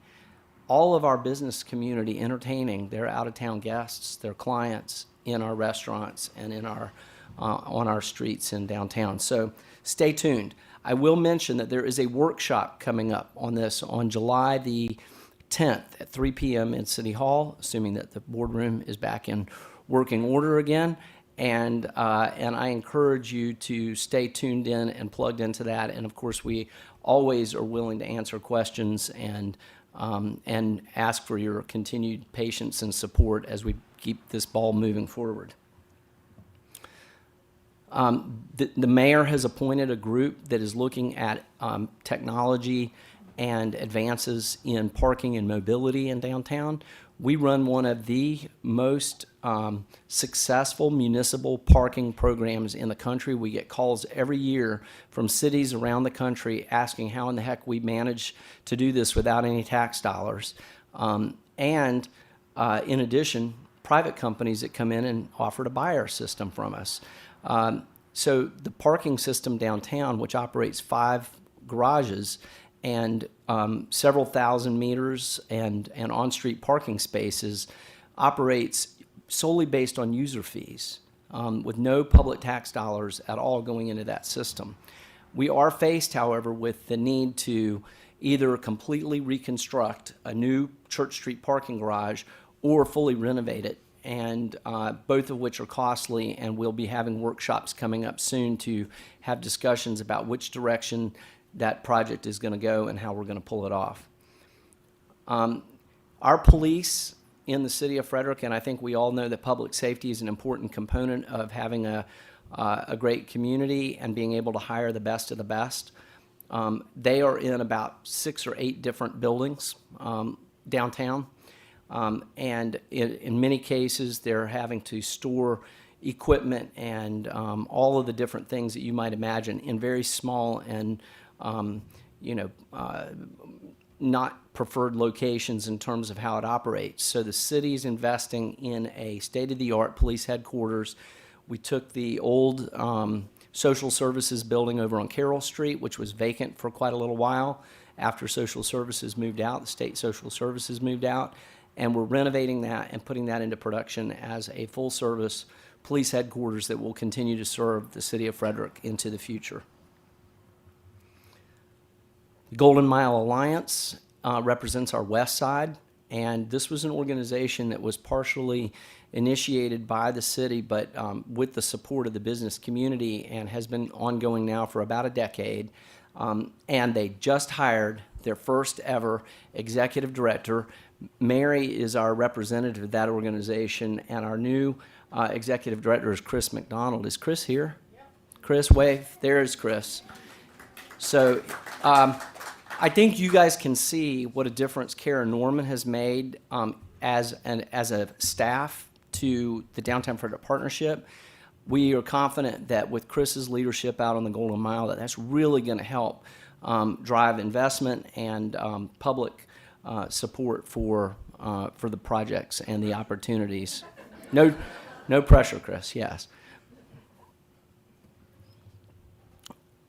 all of our business community entertaining their out-of-town guests, their clients, in our restaurants and in our on our streets in downtown. So stay tuned. I will mention that there is a workshop coming up on this on July the 10th at 3 p.m. in City Hall, assuming that the boardroom is back in working order again. And I encourage you to stay tuned in and plugged into that. And of course, we always are willing to answer questions and ask for your continued patience and support as we keep this ball moving forward. The mayor has appointed a group that is looking at technology and advances in parking and mobility in downtown. We run one of the most successful municipal parking programs in the country. We get calls every year from cities around the country asking how in the heck we manage to do this without any tax dollars. In addition, private companies that come in and offer to buy our system from us. So the parking system downtown, which operates 5 garages and several thousand meters and on-street parking spaces, operates solely based on user fees, with no public tax dollars at all going into that system. We are faced, however, with the need to either completely reconstruct a new Church Street parking garage or fully renovate it, and both of which are costly, and we'll be having workshops coming up soon to have discussions about which direction that project is going to go and how we're going to pull it off. Our police in the city of Frederick, and I think we all know that public safety is an important component of having a great community and being able to hire the best of the best. They are in about 6 or 8 different buildings downtown. And in many cases, they're having to store equipment and all of the different things that you might imagine in very small and not preferred locations in terms of how it operates. So the city is investing in a state-of-the-art police headquarters. We took the old social services building over on Carroll Street, which was vacant for quite a little while after social services moved out, the state social services moved out, and we're renovating that and putting that into production as a full-service police headquarters that will continue to serve the city of Frederick into the future. Golden Mile Alliance represents our west side, and this was an organization that was partially initiated by the city, but with the support of the business community, and has been ongoing now for about a decade. And they just hired their first ever executive director. Mary is our representative of that organization, and our new executive director is Chris McDonald. Is Chris here? Yep. Chris, wave. There's Chris. So I think you guys can see what a difference Kara Norman has made as a staff to the Downtown Frederick Partnership. We are confident that with Chris's leadership out on the Golden Mile, that's really going to help drive investment and public support for the projects and the opportunities. No pressure, Chris. Yes.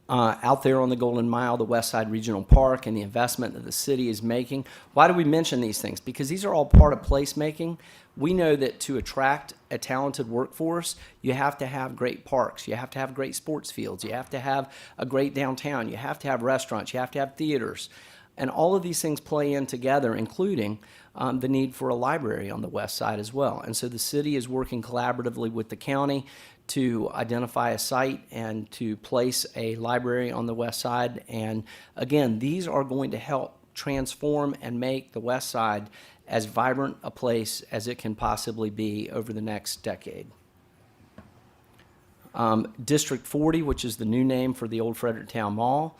Out there on the Golden Mile, the West Side Regional Park, and the investment that the city is making. Why do we mention these things? Because these are all part of placemaking. We know that to attract a talented workforce, you have to have great parks. You have to have great sports fields. You have to have a great downtown. You have to have restaurants. You have to have theaters. And all of these things play in together, including the need for a library on the west side as well. And so the city is working collaboratively with the county to identify a site and to place a library on the west side. And again, these are going to help transform and make the west side as vibrant a place as it can possibly be over the next decade. District 40, which is the new name for the old Fredericktown Mall,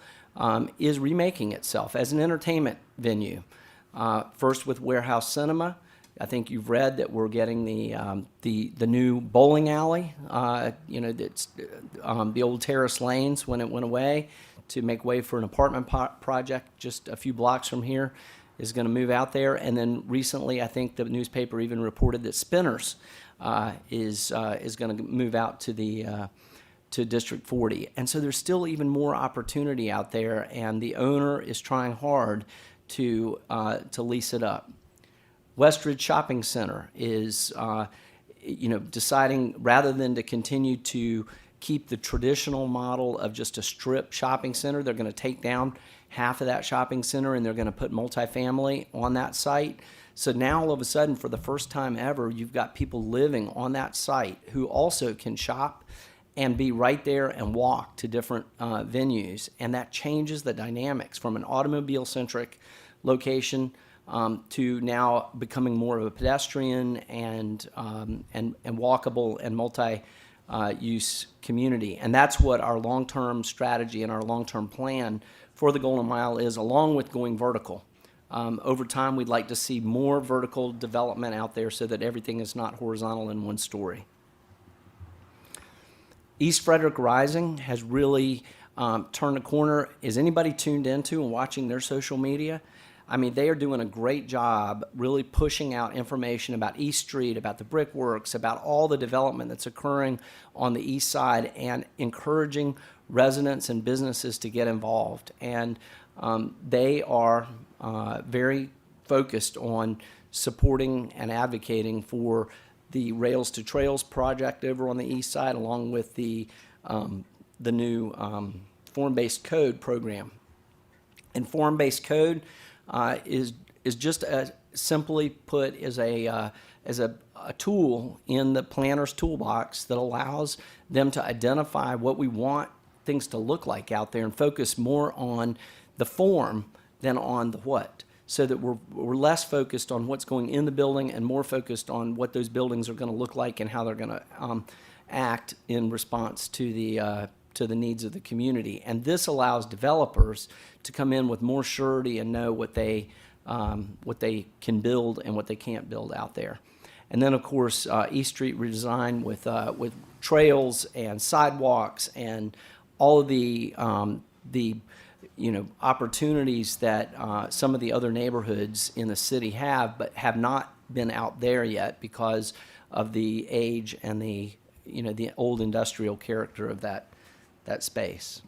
is remaking itself as an entertainment venue. First with Warehouse Cinema. I think you've read that we're getting the new bowling alley. That's the old Terrace Lanes when it went away to make way for an apartment project just a few blocks from here is going to move out there. And then recently, I think the newspaper even reported that Spinners is going to move out to District 40. And so there's still even more opportunity out there, and the owner is trying hard to lease it up. Westridge Shopping Center is deciding rather than to continue to keep the traditional model of just a strip shopping center, they're going to take down half of that shopping center and they're going to put multifamily on that site. So now all of a sudden, for the first time ever, you've got people living on that site who also can shop and be right there and walk to different venues. And that changes the dynamics from an automobile-centric location to now becoming more of a pedestrian and walkable and multi-use community. And that's what our long-term strategy and our long-term plan for the Golden Mile is, along with going vertical. Over time, we'd like to see more vertical development out there so that everything is not horizontal in one story. East Frederick Rising has really turned a corner. Is anybody tuned into and watching their social media? I mean, they are doing a great job really pushing out information about East Street, about the brickworks, about all the development that's occurring on the east side, and encouraging residents and businesses to get involved. And they are very focused on supporting and advocating for the Rails to Trails project over on the east side, along with the new form-based code program. And form-based code is just simply put as a tool in the planner's toolbox that allows them to identify what we want things to look like out there and focus more on the form than on the what, so that we're less focused on what's going in the building and more focused on what those buildings are going to look like and how they're going to act in response to the needs of the community. And this allows developers to come in with more surety and know what they can build and what they can't build out there. And then, of course, East Street redesign with trails and sidewalks and all of the opportunities that some of the other neighborhoods in the city have, but have not been out there yet because of the age and the old industrial character of that space.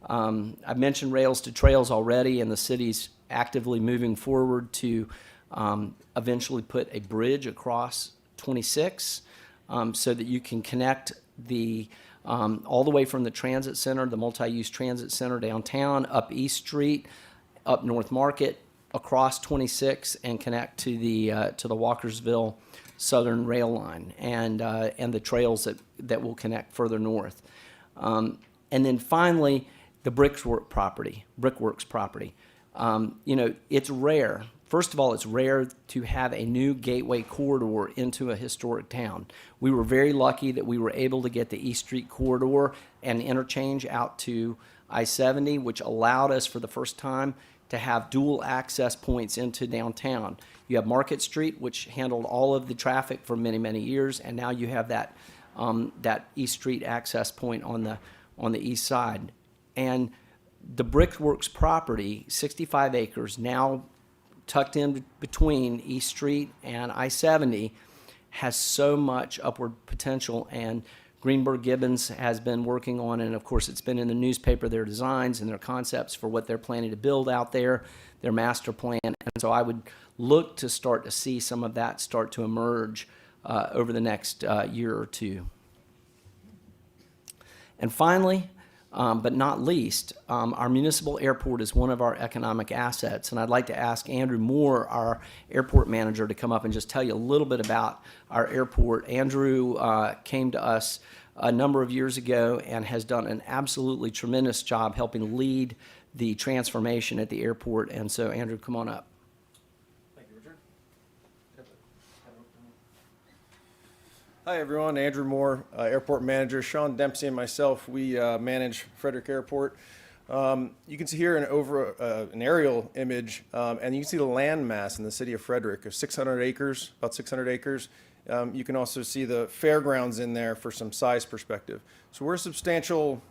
I've mentioned Rails to Trails already, and the city's actively moving forward to eventually put a bridge across 26 so that you can connect all the way from the transit center, the multi-use transit center downtown, up East Street, up North Market, across 26, and connect to the Walkersville Southern Rail Line and the trails that will connect further north. And then finally, the Brickworks property. It's rare. First of all, it's rare to have a new gateway corridor into a historic town. We were very lucky that we were able to get the East Street corridor and interchange out to I-70, which allowed us for the first time to have dual access points into downtown. You have Market Street, which handled all of the traffic for many, many years, and now you have that East Street access point on the east side. And the Brickworks property, 65 acres, now tucked in between East Street and I-70, has so much upward potential, and Greenberg Gibbons has been working on, and of course it's been in the newspaper, their designs and their concepts for what they're planning to build out there, their master plan. And so I would look to start to see some of that start to emerge over the next year or two. And finally, but not least, our municipal airport is one of our economic assets, and I'd like to ask Andrew Moore, our airport manager, to come up and just tell you a little bit about our airport. Andrew came to us a number of years ago and has done an absolutely tremendous job helping lead the transformation at the airport. And so, Andrew, come on up. Thank you, Richard. Hi, everyone. Andrew Moore, airport manager. Sean Dempsey and myself, we manage Frederick Airport. You can see here an aerial image, and you can see the land mass in the city of Frederick of 600 acres, about 600 acres. You can also see the fairgrounds in there for some size perspective. So we're a substantial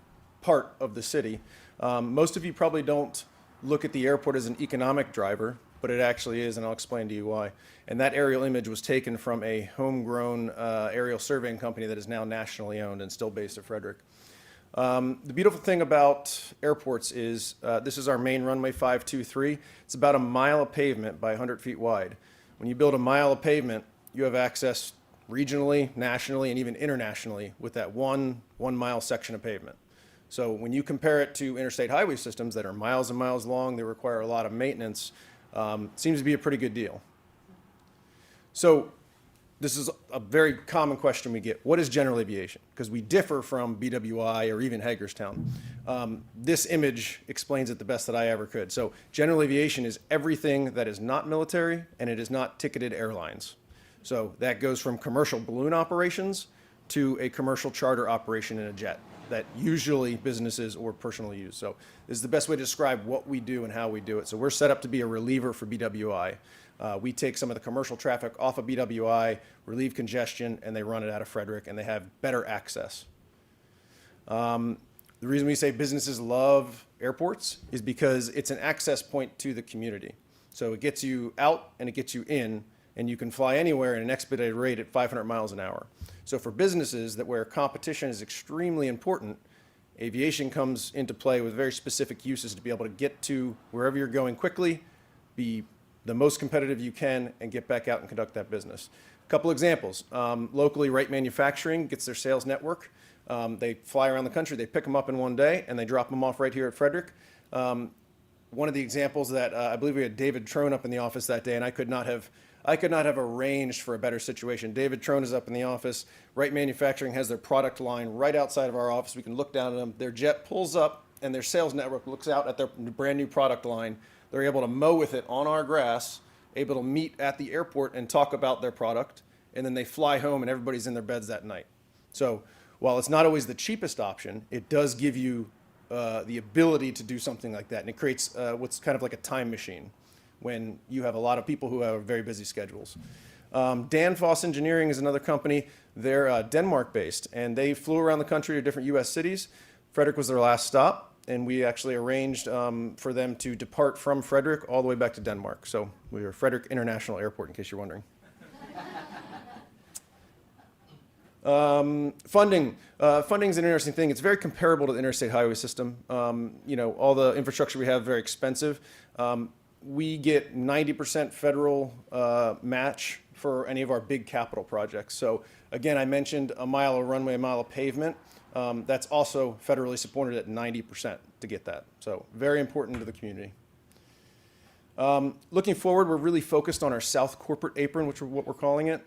part of the city. Most of you probably don't look at the airport as an economic driver, but it actually is, and I'll explain to you why. And that aerial image was taken from a homegrown aerial surveying company that is now nationally owned and still based at Frederick. The beautiful thing about airports is this is our main runway 523. It's about a mile of pavement by 100 feet wide. When you build a mile of pavement, you have access regionally, nationally, and even internationally with that one mile section of pavement. So when you compare it to interstate highway systems that are miles and miles long, they require a lot of maintenance, seems to be a pretty good deal. So this is a very common question we get. What is general aviation? Because we differ from BWI or even Hagerstown. This image explains it the best that I ever could. So general aviation is everything that is not military and it is not ticketed airlines. So that goes from commercial balloon operations to a commercial charter operation in a jet that usually businesses or personal use. So this is the best way to describe what we do and how we do it. So we're set up to be a reliever for BWI. We take some of the commercial traffic off of BWI, relieve congestion, and they run it out of Frederick, and they have better access. The reason we say businesses love airports is because it's an access point to the community. So it gets you out and it gets you in, and you can fly anywhere at an expedited rate at 500 miles an hour. So for businesses that where competition is extremely important, aviation comes into play with very specific uses to be able to get to wherever you're going quickly, be the most competitive you can, and get back out and conduct that business. A couple examples. Locally, Wright Manufacturing gets their sales network. They fly around the country, they pick them up in one day, and they drop them off right here at Frederick. One of the examples that I believe we had David Trone up in the office that day, and I could not have arranged for a better situation. David Trone is up in the office. Wright Manufacturing has their product line right outside of our office. We can look down at them. Their jet pulls up, and their sales network looks out at their brand new product line. They're able to mow with it on our grass, able to meet at the airport and talk about their product, and then they fly home and everybody's in their beds that night. So while it's not always the cheapest option, it does give you the ability to do something like that, and it creates what's kind of like a time machine when you have a lot of people who have very busy schedules. Danfoss Engineering is another company. They're Denmark-based, and they flew around the country to different U.S. cities. Frederick was their last stop, and we actually arranged for them to depart from Frederick all the way back to Denmark. So we are Frederick International Airport, in case you're wondering. Funding. Funding is an interesting thing. It's very comparable to the interstate highway system. All the infrastructure we have is very expensive. We get 90% federal match for any of our big capital projects. So again, I mentioned a mile of runway, a mile of pavement. That's also federally supported at 90% to get that. So very important to the community. Looking forward, we're really focused on our South Corporate Apron, which is what we're calling it.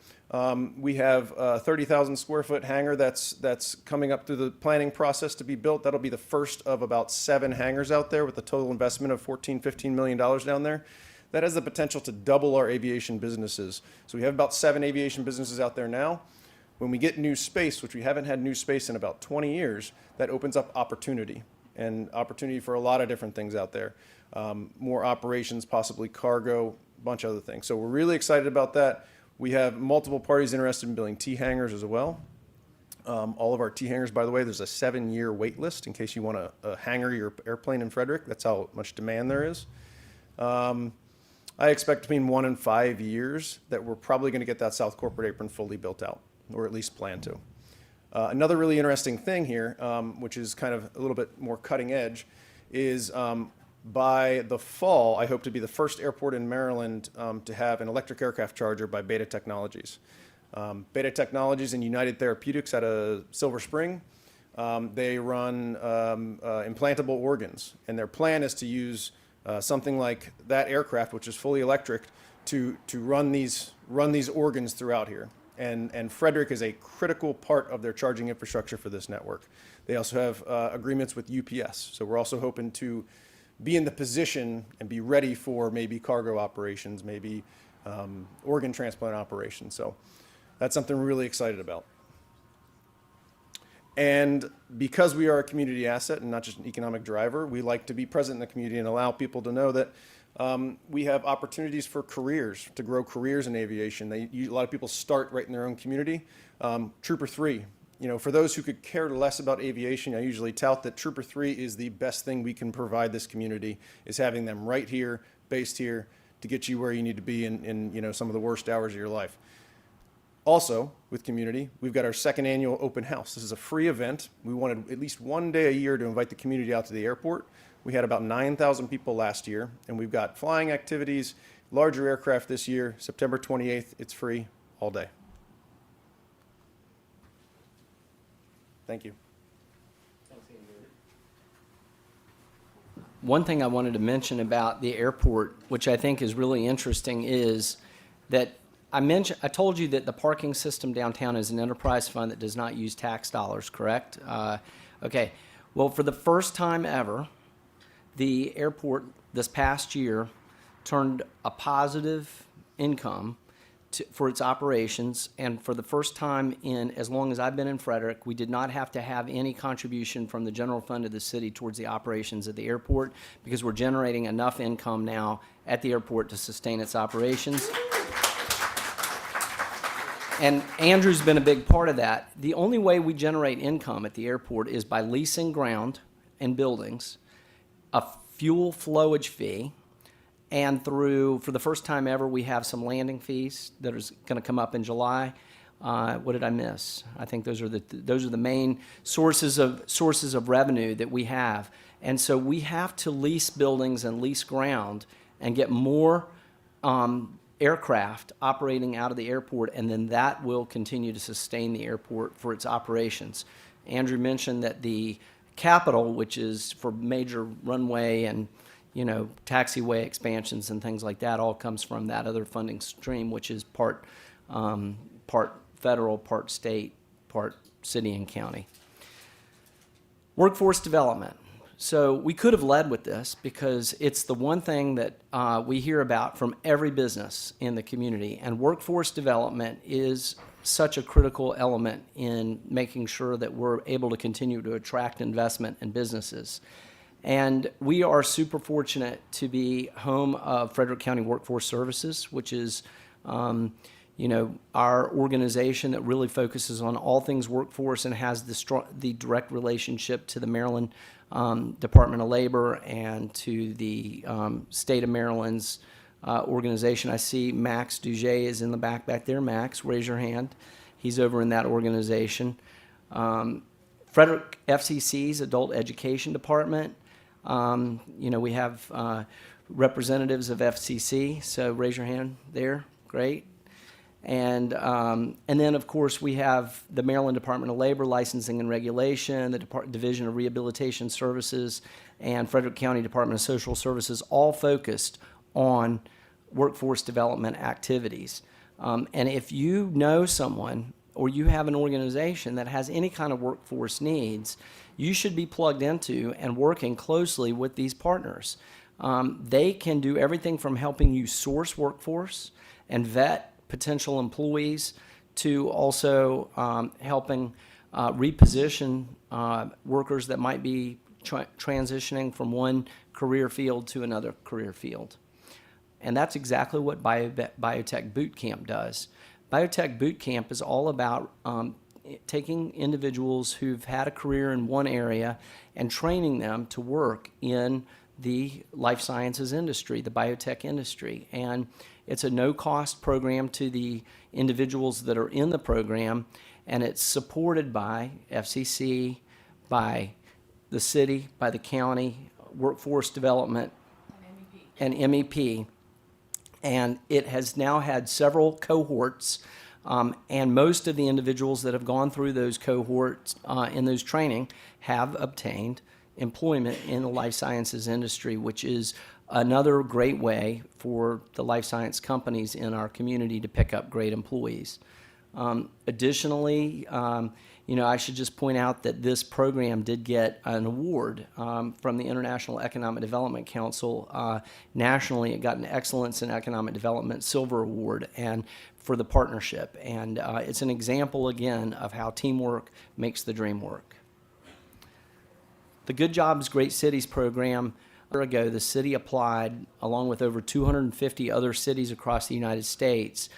We have a 30,000 square foot hangar that's coming up through the planning process to be built. That'll be the first of about 7 hangars out there with a total investment of $15 million down there. That has the potential to double our aviation businesses. So we have about 7 aviation businesses out there now. When we get new space, which we haven't had new space in about 20 years, that opens up opportunity, and opportunity for a lot of different things out there. More operations, possibly cargo, a bunch of other things. So we're really excited about that. We have multiple parties interested in building T-hangars as well. All of our T-hangars, by the way, there's a 7-year wait list in case you want to hangar your airplane in Frederick. That's how much demand there is. I expect between 1 and 5 years that we're probably going to get that South Corporate Apron fully built out, or at least plan to. Another really interesting thing here, which is kind of a little bit more cutting edge, is by the fall, I hope to be the first airport in Maryland to have an electric aircraft charger by Beta Technologies. Beta Technologies and United Therapeutics out of Silver Spring, they run implantable organs, and their plan is to use something like that aircraft, which is fully electric, to run these organs throughout here. And Frederick is a critical part of their charging infrastructure for this network. They also have agreements with UPS. So we're also hoping to be in the position and be ready for maybe cargo operations, maybe organ transplant operations. So that's something we're really excited about. And because we are a community asset and not just an economic driver, we like to be present in the community and allow people to know that we have opportunities for careers, to grow careers in aviation. A lot of people start right in their own community. Trooper 3, for those who could care less about aviation, I usually tout that Trooper 3 is the best thing we can provide this community, is having them right here, based here, to get you where you need to be in some of the worst hours of your life. Also, with community, we've got our 2nd annual open house. This is a free event. We wanted at least one day a year to invite the community out to the airport. We had about 9,000 people last year, and we've got flying activities, larger aircraft this year. September 28th, it's free all day. Thank you. One thing I wanted to mention about the airport, which I think is really interesting, is that I told you that the parking system downtown is an enterprise fund that does not use tax dollars, correct? Okay. Well, for the first time ever, the airport this past year turned a positive income for its operations, and for the first time in as long as I've been in Frederick, we did not have to have any contribution from the general fund of the city towards the operations at the airport, because we're generating enough income now at the airport to sustain its operations. And Andrew's been a big part of that. The only way we generate income at the airport is by leasing ground and buildings, a fuel flowage fee, and for the first time ever, we have some landing fees that is going to come up in July. What did I miss? I think those are the main sources of revenue that we have. And so we have to lease buildings and lease ground and get more aircraft operating out of the airport, and then that will continue to sustain the airport for its operations. Andrew mentioned that the capital, which is for major runway and taxiway expansions and things like that, all comes from that other funding stream, which is part federal, part state, part city and county. Workforce development. So we could have led with this because it's the one thing that we hear about from every business in the community, and workforce development is such a critical element in making sure that we're able to continue to attract investment in businesses. And we are super fortunate to be home of Frederick County Workforce Services, which is, our organization that really focuses on all things workforce and has the direct relationship to the Maryland Department of Labor and to the state of Maryland's organization. I see Max Duget is in the back there. Max, raise your hand. He's over in that organization. Frederick FCC's Adult Education Department. We have representatives of FCC, so raise your hand there. Great. And then, of course, we have the Maryland Department of Labor Licensing and Regulation, the Division of Rehabilitation Services, and Frederick County Department of Social Services, all focused on workforce development activities. And if you know someone or you have an organization that has any kind of workforce needs, you should be plugged into and working closely with these partners. They can do everything from helping you source workforce and vet potential employees to also helping reposition workers that might be transitioning from one career field to another career field. And that's exactly what Biotech Boot Camp does. Biotech Boot Camp is all about taking individuals who've had a career in one area and training them to work in the life sciences industry, the biotech industry. And it's a no-cost program to the individuals that are in the program, and it's supported by FCC, by the city, by the county, workforce development, and MEP. And it has now had several cohorts, and most of the individuals that have gone through those cohorts in those training have obtained employment in the life sciences industry, which is another great way for the life science companies in our community to pick up great employees. Additionally, I should just point out that this program did get an award from the International Economic Development Council. Nationally, it got an Excellence in Economic Development Silver Award and for the partnership. And it's an example, again, of how teamwork makes the dream work. The Good Jobs, Great Cities program, a year ago, the city applied, along with over 250 other cities across the United States,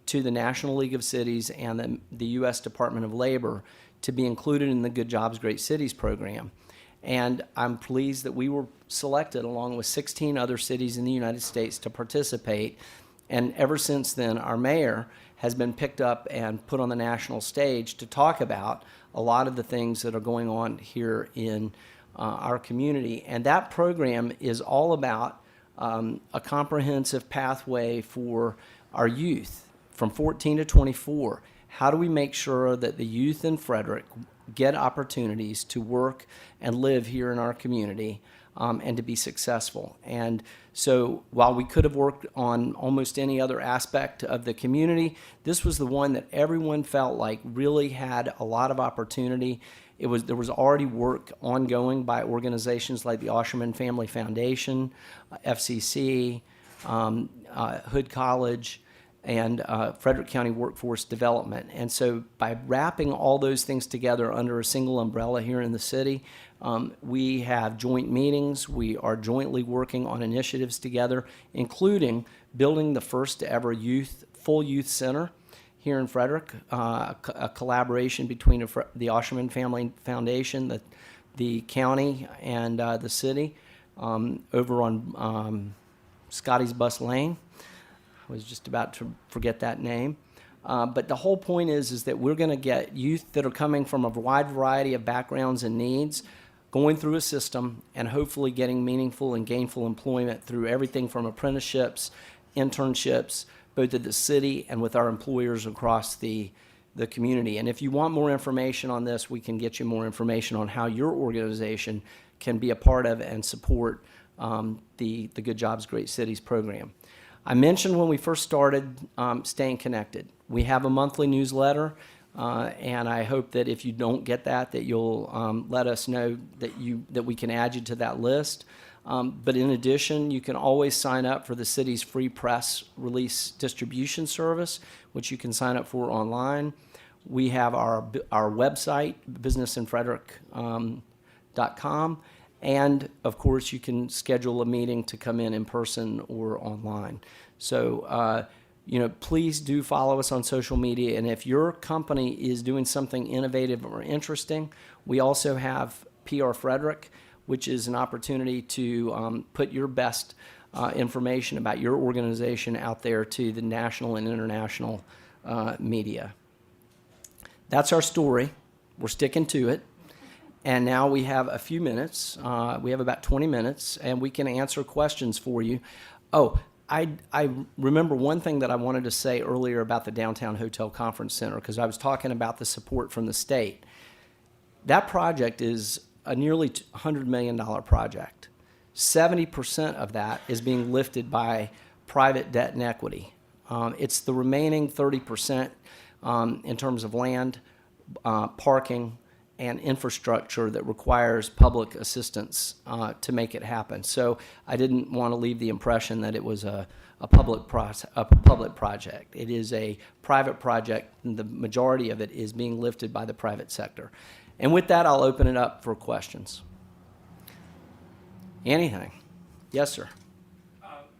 to the National League of Cities and the U.S. Department of Labor to be included in the Good Jobs, Great Cities program. And I'm pleased that we were selected along with 16 other cities in the United States to participate. And ever since then, our mayor has been picked up and put on the national stage to talk about a lot of the things that are going on here in our community. And that program is all about a comprehensive pathway for our youth from 14 to 24. How do we make sure that the youth in Frederick get opportunities to work and live here in our community and to be successful. And so while we could have worked on almost any other aspect of the community, this was the one that everyone felt like really had a lot of opportunity. There was already work ongoing by organizations like the Osherman Family Foundation, FCC, Hood College, and Frederick County Workforce Development. And so by wrapping all those things together under a single umbrella here in the city, we have joint meetings. We are jointly working on initiatives together, including building the first ever full youth center here in Frederick, a collaboration between the Osherman Family Foundation, the county, and the city over on Scotty's Bus Lane. I was just about to forget that name. But the whole point is that we're going to get youth that are coming from a wide variety of backgrounds and needs going through a system and hopefully getting meaningful and gainful employment through everything from apprenticeships, internships, both at the city and with our employers across the community. And if you want more information on this, we can get you more information on how your organization can be a part of and support the Good Jobs, Great Cities program. I mentioned when we first started staying connected. We have a monthly newsletter, and I hope that if you don't get that you'll let us know that we can add you to that list. But in addition, you can always sign up for the city's free press release distribution service, which you can sign up for online. We have our website, businessinfrederick.com. And, of course, you can schedule a meeting to come in person or online. So, please do follow us on social media. And if your company is doing something innovative or interesting, we also have PR Frederick, which is an opportunity to put your best information about your organization out there to the national and international media. That's our story. We're sticking to it. And now we have a few minutes. We have about 20 minutes, and we can answer questions for you. Oh, I remember one thing that I wanted to say earlier about the Downtown Hotel Conference Center, because I was talking about the support from the state. That project is a nearly $100 million project. 70% of that is being lifted by private debt and equity. It's the remaining 30% in terms of land, parking, and infrastructure that requires public assistance to make it happen. So I didn't want to leave the impression that it was a public project. It is a private project, and the majority of it is being lifted by the private sector. And with that, I'll open it up for questions. Anything? Yes, sir.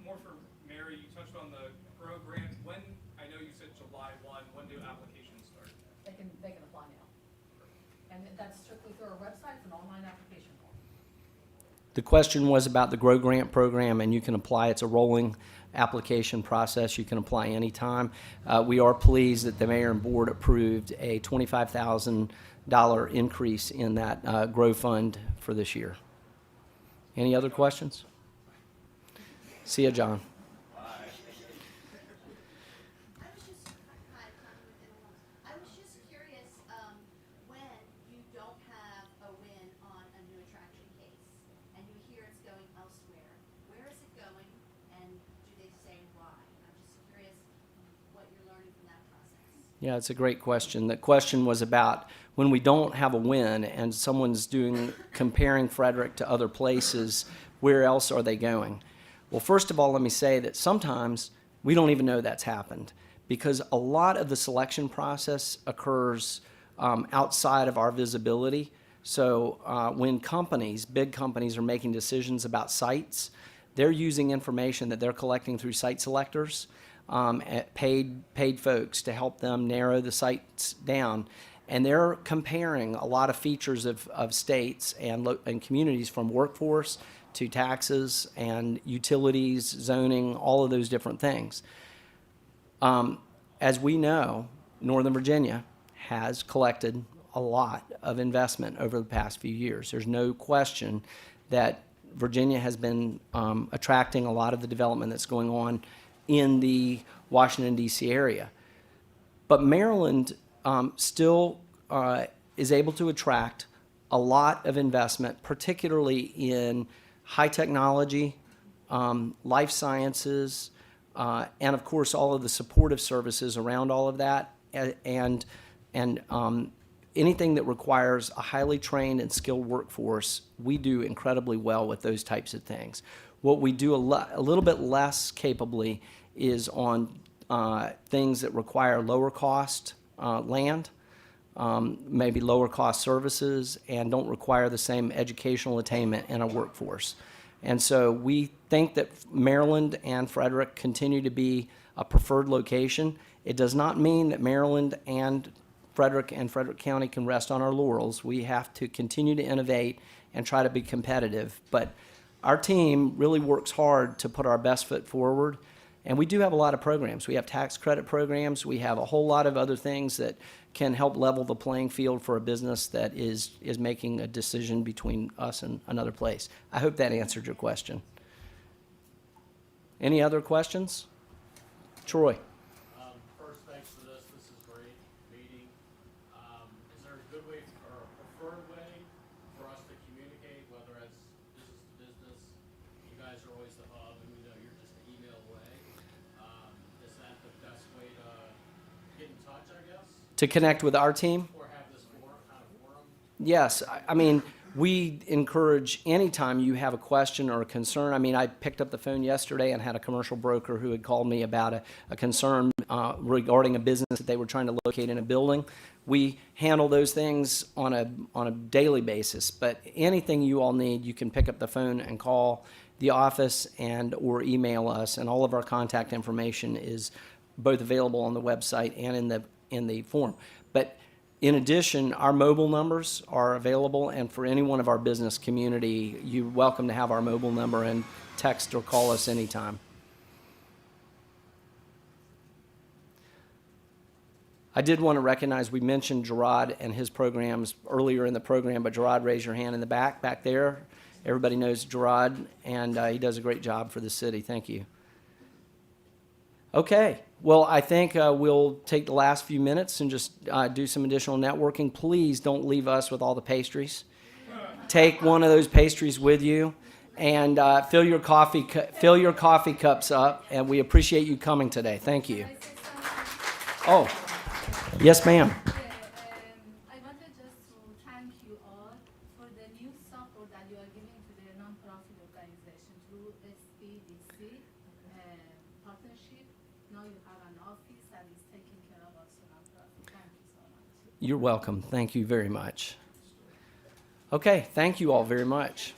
More for Mary. You touched on the GROW grant. When, I know you said July 1, when do applications start? They can apply now. And that's strictly through our website, it's an online application form. The question was about the GROW Grant program, and you can apply. It's a rolling application process. You can apply anytime. We are pleased that the mayor and board approved a $25,000 increase in that GROW fund for this year. Any other questions? See you, John. I was just curious, when you don't have a win on a new attraction case and you hear it's going elsewhere, where is it going and do they say why? I'm just curious what you're learning from that process. Yeah, it's a great question. The question was about when we don't have a win and someone's comparing Frederick to other places, where else are they going? Well, first of all, let me say that sometimes we don't even know that's happened, because a lot of the selection process occurs outside of our visibility. So when big companies are making decisions about sites, they're using information that they're collecting through site selectors, paid folks to help them narrow the sites down. And they're comparing a lot of features of states and communities, from workforce to taxes and utilities, zoning, all of those different things. As we know, Northern Virginia has collected a lot of investment over the past few years. There's no question that Virginia has been attracting a lot of the development that's going on in the Washington, D.C. area. But Maryland still is able to attract a lot of investment, particularly in high technology, life sciences, and of course all of the supportive services around all of that, and anything that requires a highly trained and skilled workforce. We do incredibly well with those types of things. What we do a little bit less capably is on things that require lower cost land, maybe lower cost services, and don't require the same educational attainment in a workforce. And so we think that Maryland and Frederick continue to be a preferred location. It does not mean that Maryland and Frederick County can rest on our laurels. We have to continue to innovate and try to be competitive. But our team really works hard to put our best foot forward. And we do have a lot of programs. We have tax credit programs. We have a whole lot of other things that can help level the playing field for a business that is making a decision between us and another place. I hope that answered your question. Any other questions? Troy. First, thanks for this. This is great meeting. Is there a good way or a preferred way for us to communicate, whether it's business to business? You guys are always the hub, and we know you're just an email away. Is that the best way to get in touch, I guess? To connect with our team? Or have this kind of forum? Yes. I mean, we encourage anytime you have a question or a concern. I mean, I picked up the phone yesterday and had a commercial broker who had called me about a concern regarding a business that they were trying to locate in a building. We handle those things on a daily basis, but anything you all need, you can pick up the phone and call the office and or email us, and all of our contact information is both available on the website and in the form. But in addition, our mobile numbers are available, and for any one of our business community, you're welcome to have our mobile number and text or call us anytime. I did want to recognize, we mentioned Gerard and his programs earlier in the program, but Gerard, raise your hand in the back there. Everybody knows Gerard, and he does a great job for the city. Thank you. Okay. Well, I think we'll take the last few minutes and just do some additional networking. Please don't leave us with all the pastries. Take one of those pastries with you, and fill your coffee cups up. And we appreciate you coming today. Thank you. Oh, yes, ma'am. I wanted just to thank you all for the new support that you are giving to the nonprofit organization through SBDC partnership. Now you have an office that is taking care of us nonprofit. Thank you so much. You're welcome. Thank you very much. Okay, thank you all very much.